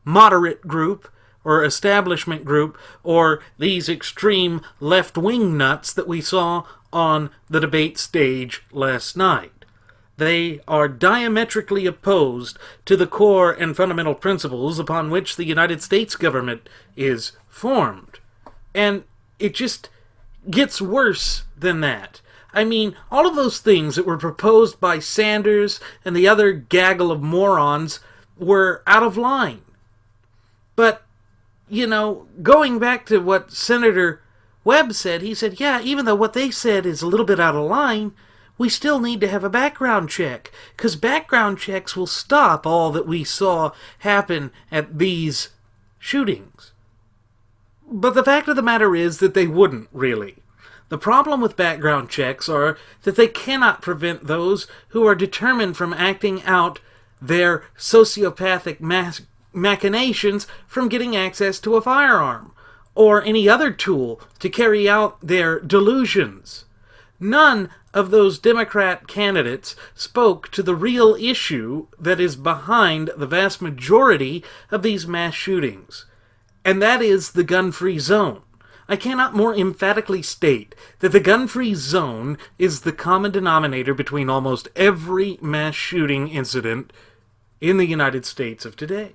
moderate group, or establishment group, or these extreme left-wing nuts that we saw on the debate stage last night. They are diametrically opposed to the core and fundamental principles upon which the United States government is formed. And it just gets worse than that. I mean, all of those things that were proposed by Sanders and the other gaggle of morons were out of line. But, going back to what Senator Webb said, he said, yeah, even though what they said is a little bit out of line, we still need to have a background check, because background checks will stop all that we saw happen at these shootings. But the fact of the matter is that they wouldn't, really. The problem with background checks are that they cannot prevent those who are determined from acting out their sociopathic machinations from getting access to a firearm, or any other tool to carry out their delusions. None of those Democrat candidates spoke to the real issue that is behind the vast majority of these mass shootings, and that is the gun-free zone. I cannot more emphatically state that the gun-free zone is the common denominator between almost every mass shooting incident in the United States of today.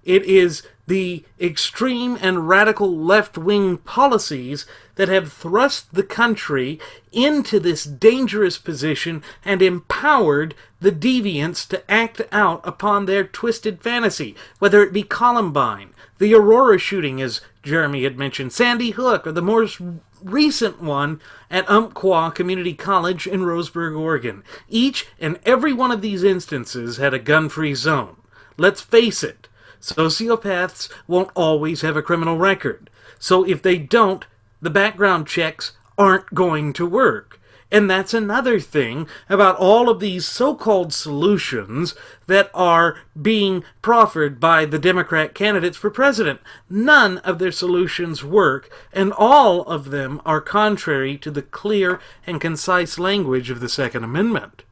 It is the extreme and radical left-wing policies that have thrust the country into this dangerous position and empowered the deviants to act out upon their twisted fantasy, whether it be Columbine, the Aurora shooting, as Jeremy had mentioned, Sandy Hook, or the most recent one at Umpqua Community College in Roseburg, Oregon. Each and every one of these instances had a gun-free zone. Let's face it, sociopaths won't always have a criminal record. So if they don't, the background checks aren't going to work. And that's another thing about all of these so-called solutions that are being proffered by the Democrat candidates for president. None of their solutions work, and all of them are contrary to the clear and concise language of the Second Amendment.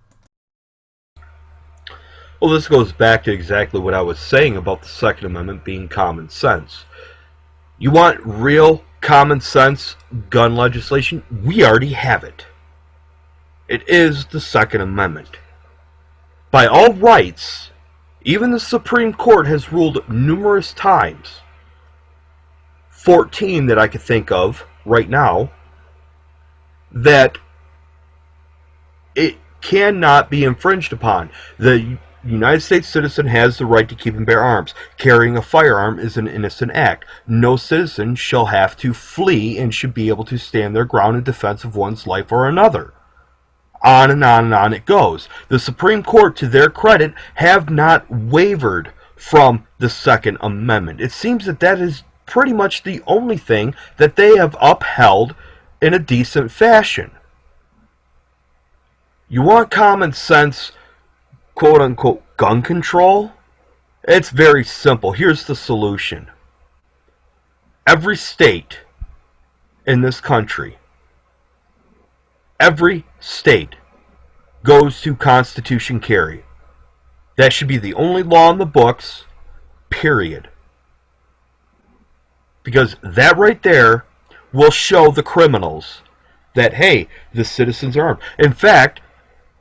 Well, this goes back to exactly what I was saying about the Second Amendment being common sense. You want real common sense gun legislation? We already have it. It is the Second Amendment. By all rights, even the Supreme Court has ruled numerous times, 14 that I could think of right now, that it cannot be infringed upon. The United States citizen has the right to keep and bear arms. Carrying a firearm is an innocent act. No citizen shall have to flee and should be able to stand their ground in defense of one's life or another. On and on and on it goes. The Supreme Court, to their credit, have not wavered from the Second Amendment. It seems that that is pretty much the only thing that they have upheld in a decent fashion. You want common sense, quote-unquote, gun control? It's very simple. Here's the solution. Every state in this country, every state goes to Constitution carry. That should be the only law in the books, period. Because that right there will show the criminals that, hey, the citizens are armed. In fact,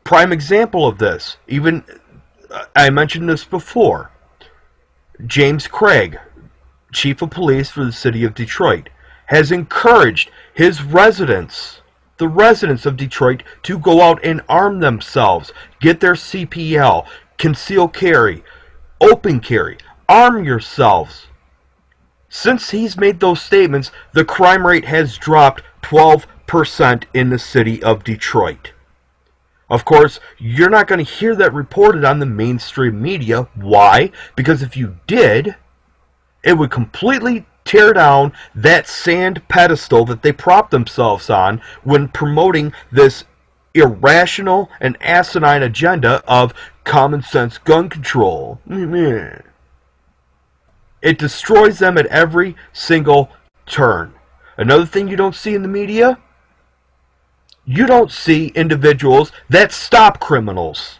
prime example of this, even I mentioned this before, James Craig, chief of police for the city of Detroit, has encouraged his residents, the residents of Detroit, to go out and arm themselves, get their CPL, conceal carry, open carry, arm yourselves. Since he's made those statements, the crime rate has dropped 12% in the city of Detroit. Of course, you're not going to hear that reported on the mainstream media. Why? Because if you did, it would completely tear down that sand pedestal that they prop themselves on when promoting this irrational and asinine agenda of common sense gun control. It destroys them at every single turn. Another thing you don't see in the media, you don't see individuals that stop criminals.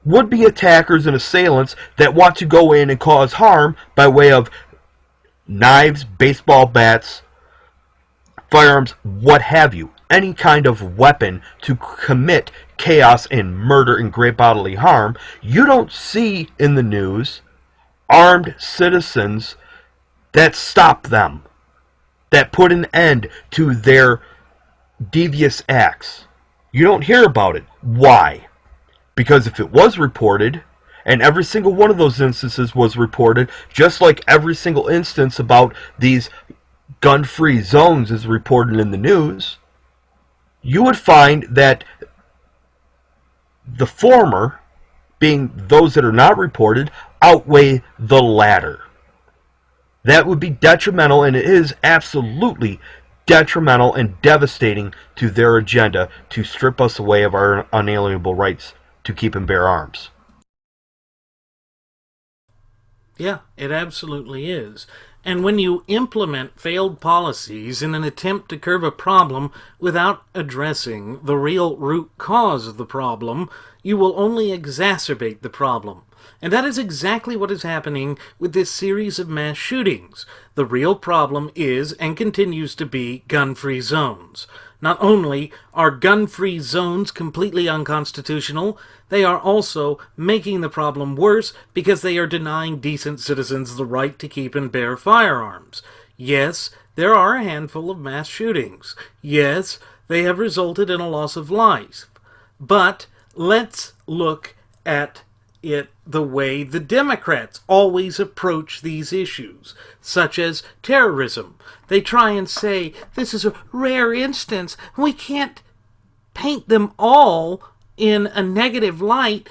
Would-be attackers and assailants that want to go in and cause harm by way of knives, baseball bats, firearms, what have you. Any kind of weapon to commit chaos and murder and great bodily harm. You don't see in the news armed citizens that stop them, that put an end to their devious acts. You don't hear about it. Why? Because if it was reported, and every single one of those instances was reported, just like every single instance about these gun-free zones is reported in the news, you would find that the former, being those that are not reported, outweigh the latter. That would be detrimental, and it is absolutely detrimental and devastating to their agenda to strip us away of our unalienable rights to keep and bear arms. Yeah, it absolutely is. And when you implement failed policies in an attempt to curb a problem without addressing the real root cause of the problem, you will only exacerbate the problem. And that is exactly what is happening with this series of mass shootings. The real problem is and continues to be gun-free zones. Not only are gun-free zones completely unconstitutional, they are also making the problem worse because they are denying decent citizens the right to keep and bear firearms. Yes, there are a handful of mass shootings. Yes, they have resulted in a loss of life. But let's look at it the way the Democrats always approach these issues, such as terrorism. They try and say, this is a rare instance, we can't paint them all in a negative light,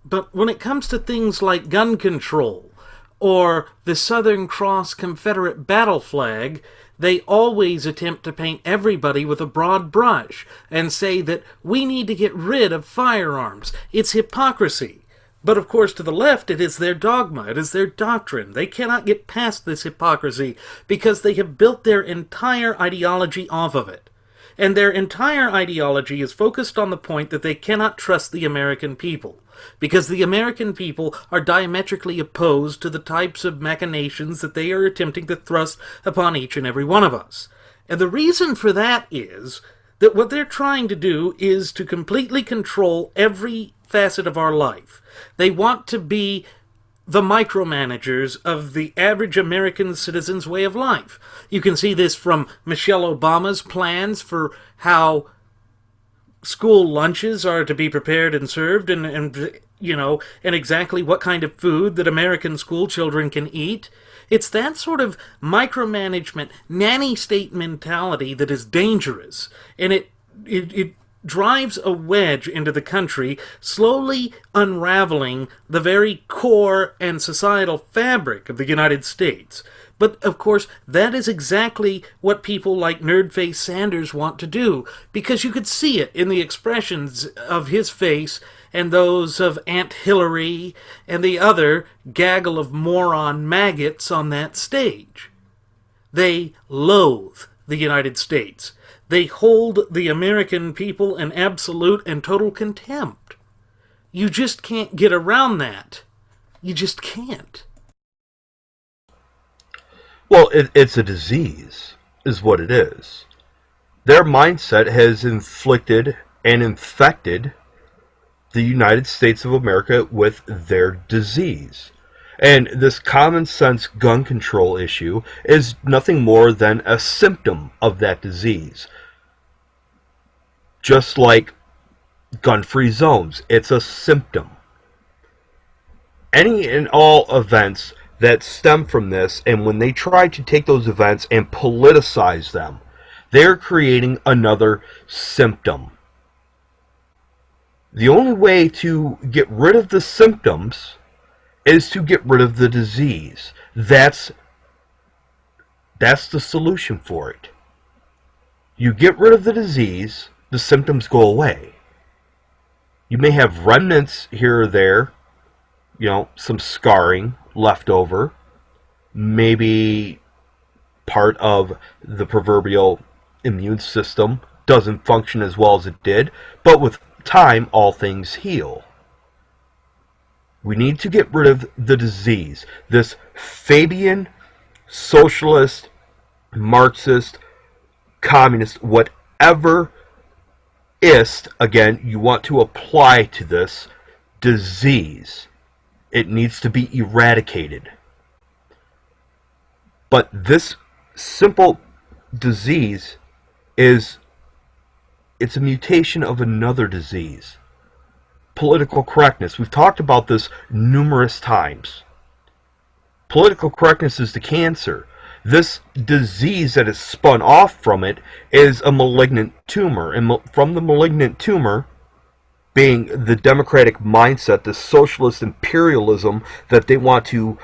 but when it comes to things like gun control, or the Southern Cross Confederate battle flag, they always attempt to paint everybody with a broad brush, and say that we need to get rid of firearms. It's hypocrisy. But of course, to the left, it is their dogma, it is their doctrine. They cannot get past this hypocrisy because they have built their entire ideology off of it. And their entire ideology is focused on the point that they cannot trust the American people, because the American people are diametrically opposed to the types of machinations that they are attempting to thrust upon each and every one of us. And the reason for that is that what they're trying to do is to completely control every facet of our life. They want to be the micromanagers of the average American citizen's way of life. You can see this from Michelle Obama's plans for how school lunches are to be prepared and served, and exactly what kind of food that American school children can eat. It's that sort of micromanagement, nanny state mentality that is dangerous, and it drives a wedge into the country, slowly unraveling the very core and societal fabric of the United States. But, of course, that is exactly what people like Nerdface Sanders want to do, because you could see it in the expressions of his face and those of Aunt Hillary and the other gaggle of moron maggots on that stage. They loathe the United States. They hold the American people in absolute and total contempt. You just can't get around that. You just can't. Well, it's a disease, is what it is. Their mindset has inflicted and infected the United States of America with their disease. And this common sense gun control issue is nothing more than a symptom of that disease. Just like gun-free zones, it's a symptom. Any and all events that stem from this, and when they try to take those events and politicize them, they're creating another symptom. The only way to get rid of the symptoms is to get rid of the disease. That's the solution for it. You get rid of the disease, the symptoms go away. You may have remnants here or there, some scarring left over, maybe part of the proverbial immune system doesn't function as well as it did, but with time all things heal. We need to get rid of the disease, this Fabian, socialist, Marxist, communist, whatever again, you want to apply to this disease. It needs to be eradicated. But this simple disease is It's a mutation of another disease. Political correctness. We've talked about this numerous times. Political correctness is the cancer. This disease that is spun off from it is a malignant tumor. And from the malignant tumor, being the democratic mindset, the socialist imperialism that they want to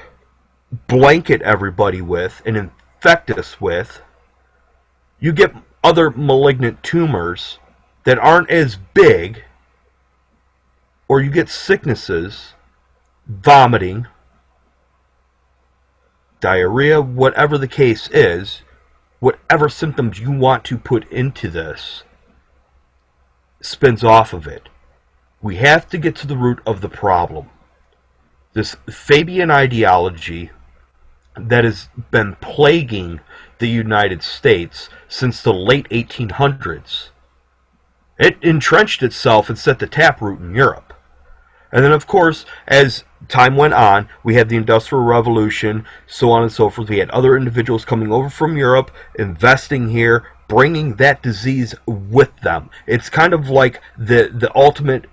blanket everybody with and infect us with, you get other malignant tumors that aren't as big, or you get sicknesses, vomiting, diarrhea, whatever the case is, whatever symptoms you want to put into this spins off of it. We have to get to the root of the problem. This Fabian ideology that has been plaguing the United States since the late 1800s. It entrenched itself and set the taproot in Europe. And then, of course, as time went on, we had the Industrial Revolution, so on and so forth. We had other individuals coming over from Europe, investing here, bringing that disease with them. It's kind of like the ultimate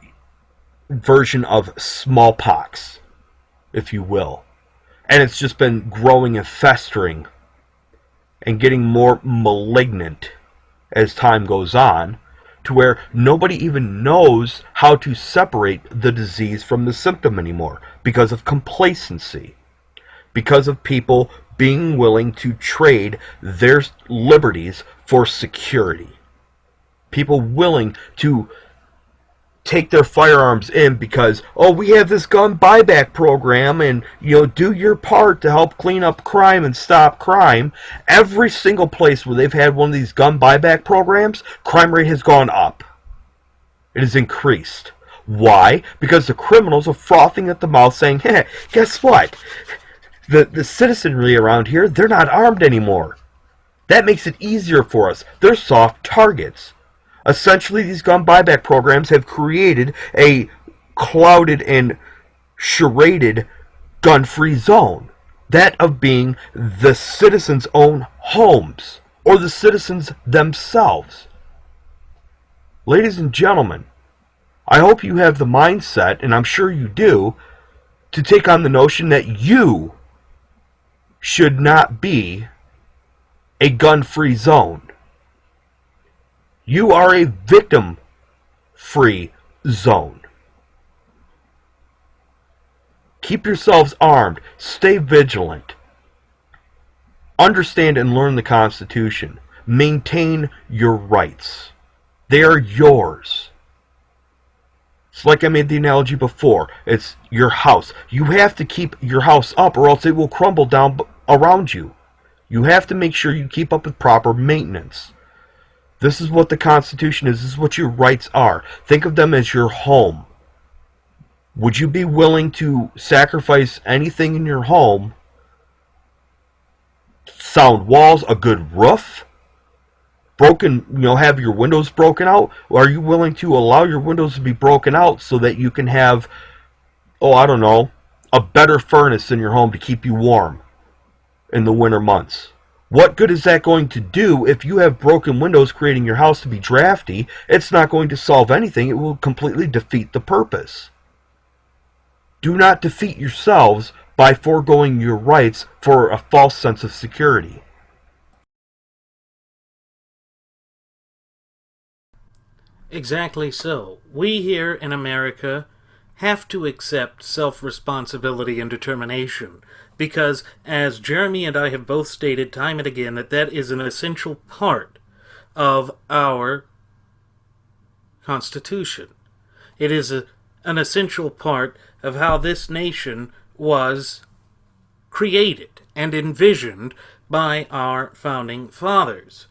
version of smallpox, if you will. And it's just been growing and festering and getting more malignant as time goes on, to where nobody even knows how to separate the disease from the symptom anymore because of complacency, because of people being willing to trade their liberties for security, people willing to take their firearms in because, oh, we have this gun buyback program, and, you know, do your part to help clean up crime and stop crime. Every single place where they've had one of these gun buyback programs, crime rate has gone up. It has increased. Why? Because the criminals are frothing at the mouth saying, hey, guess what? The citizenry around here, they're not armed anymore. That makes it easier for us. They're soft targets. Essentially, these gun buyback programs have created a clouded and charaded gun-free zone. That of being the citizens' own homes, or the citizens themselves. Ladies and gentlemen, I hope you have the mindset, and I'm sure you do, to take on the notion that you should not be a gun-free zone. You are a victim-free zone. Keep yourselves armed. Stay vigilant. Understand and learn the Constitution. Maintain your rights. They are yours. It's like I made the analogy before. It's your house. You have to keep your house up, or else it will crumble down around you. You have to make sure you keep up with proper maintenance. This is what the Constitution is. This is what your rights are. Think of them as your home. Would you be willing to sacrifice anything in your home? Sound walls, a good roof? Broken, have your windows broken out? Or are you willing to allow your windows to be broken out so that you can have, a better furnace in your home to keep you warm in the winter months? What good is that going to do if you have broken windows creating your house to be drafty? It's not going to solve anything. It will completely defeat the purpose. Do not defeat yourselves by foregoing your rights for a false sense of security. Exactly so. We here in America have to accept self-responsibility and determination, because, as Jeremy and I have both stated time and again, that is an essential part of our Constitution. It is an essential part of how this nation was created and envisioned by our founding fathers.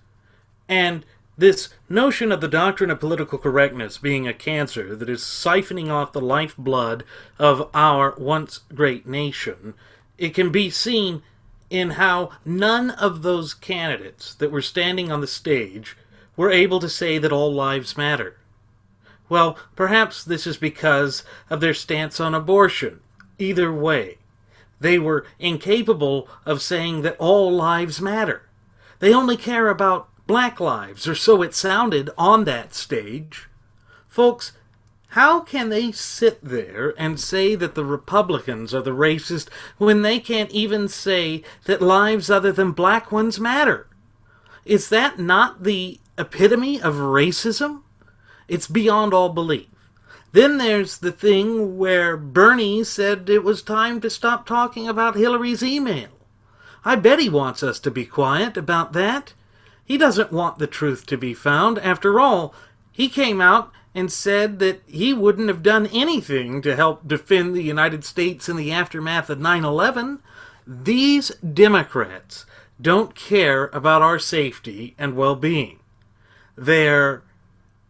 And this notion of the doctrine of political correctness being a cancer that is siphoning off the lifeblood of our once great nation, it can be seen in how none of those candidates that were standing on the stage were able to say that all lives matter. Well, perhaps this is because of their stance on abortion. Either way, they were incapable of saying that all lives matter. They only care about Black lives, or so it sounded on that stage. Folks, how can they sit there and say that the Republicans are the racist when they can't even say that lives other than black ones matter? Is that not the epitome of racism? It's beyond all belief. Then there's the thing where Bernie said it was time to stop talking about Hillary's email. I bet he wants us to be quiet about that. He doesn't want the truth to be found. After all, he came out and said that he wouldn't have done anything to help defend the United States in the aftermath of 9/11. These Democrats don't care about our safety and well-being. They're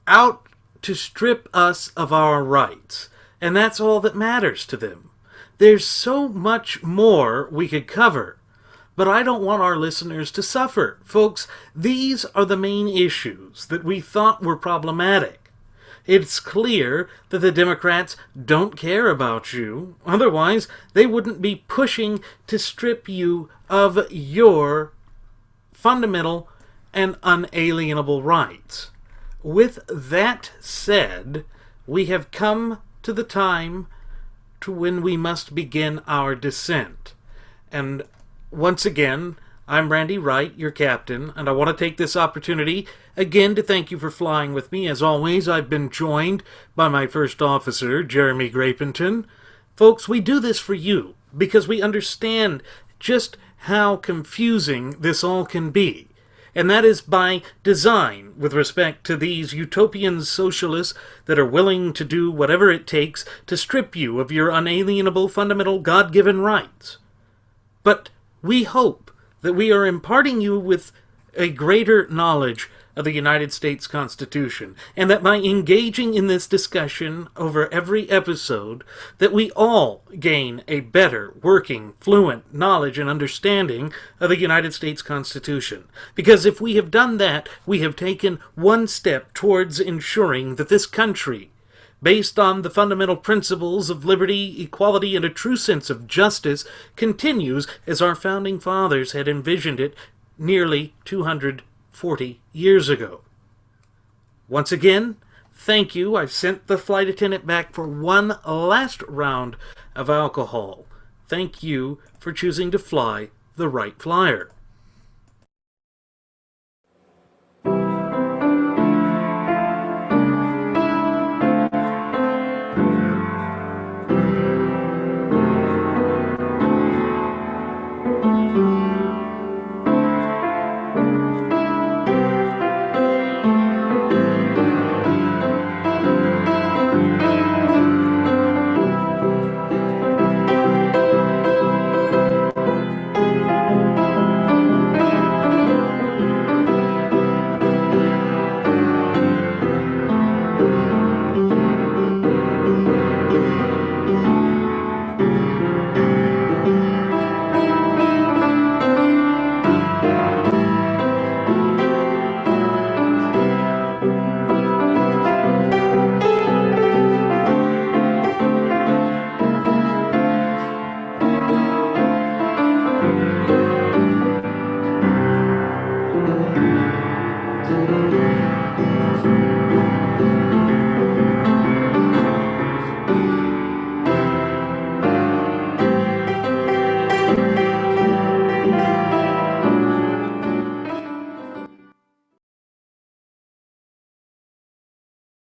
out to strip us of our rights, and that's all that matters to them. There's so much more we could cover, but I don't want our listeners to suffer. Folks, these are the main issues that we thought were problematic. It's clear that the Democrats don't care about you. Otherwise, they wouldn't be pushing to strip you of your fundamental and unalienable rights. With that said, we have come to the time to when we must begin our descent. And once again, I'm Randy Wright, your captain, and I want to take this opportunity again to thank you for flying with me. As always, I've been joined by my first officer, Jeremy Grapington. Folks, we do this for you because we understand just how confusing this all can be. And that is by design with respect to these utopian socialists that are willing to do whatever it takes to strip you of your unalienable, fundamental, God-given rights. But we hope that we are imparting you with a greater knowledge of the United States Constitution, and that by engaging in this discussion over every episode, that we all gain a better, working, fluent knowledge and understanding of the United States Constitution. Because if we have done that, we have taken one step towards ensuring that this country, based on the fundamental principles of liberty, equality, and a true sense of justice, continues as our founding fathers had envisioned it nearly 240 years ago. Once again, thank you. I've sent the flight attendant back for one last round of alcohol. Thank you for choosing to fly the Wright Flyer.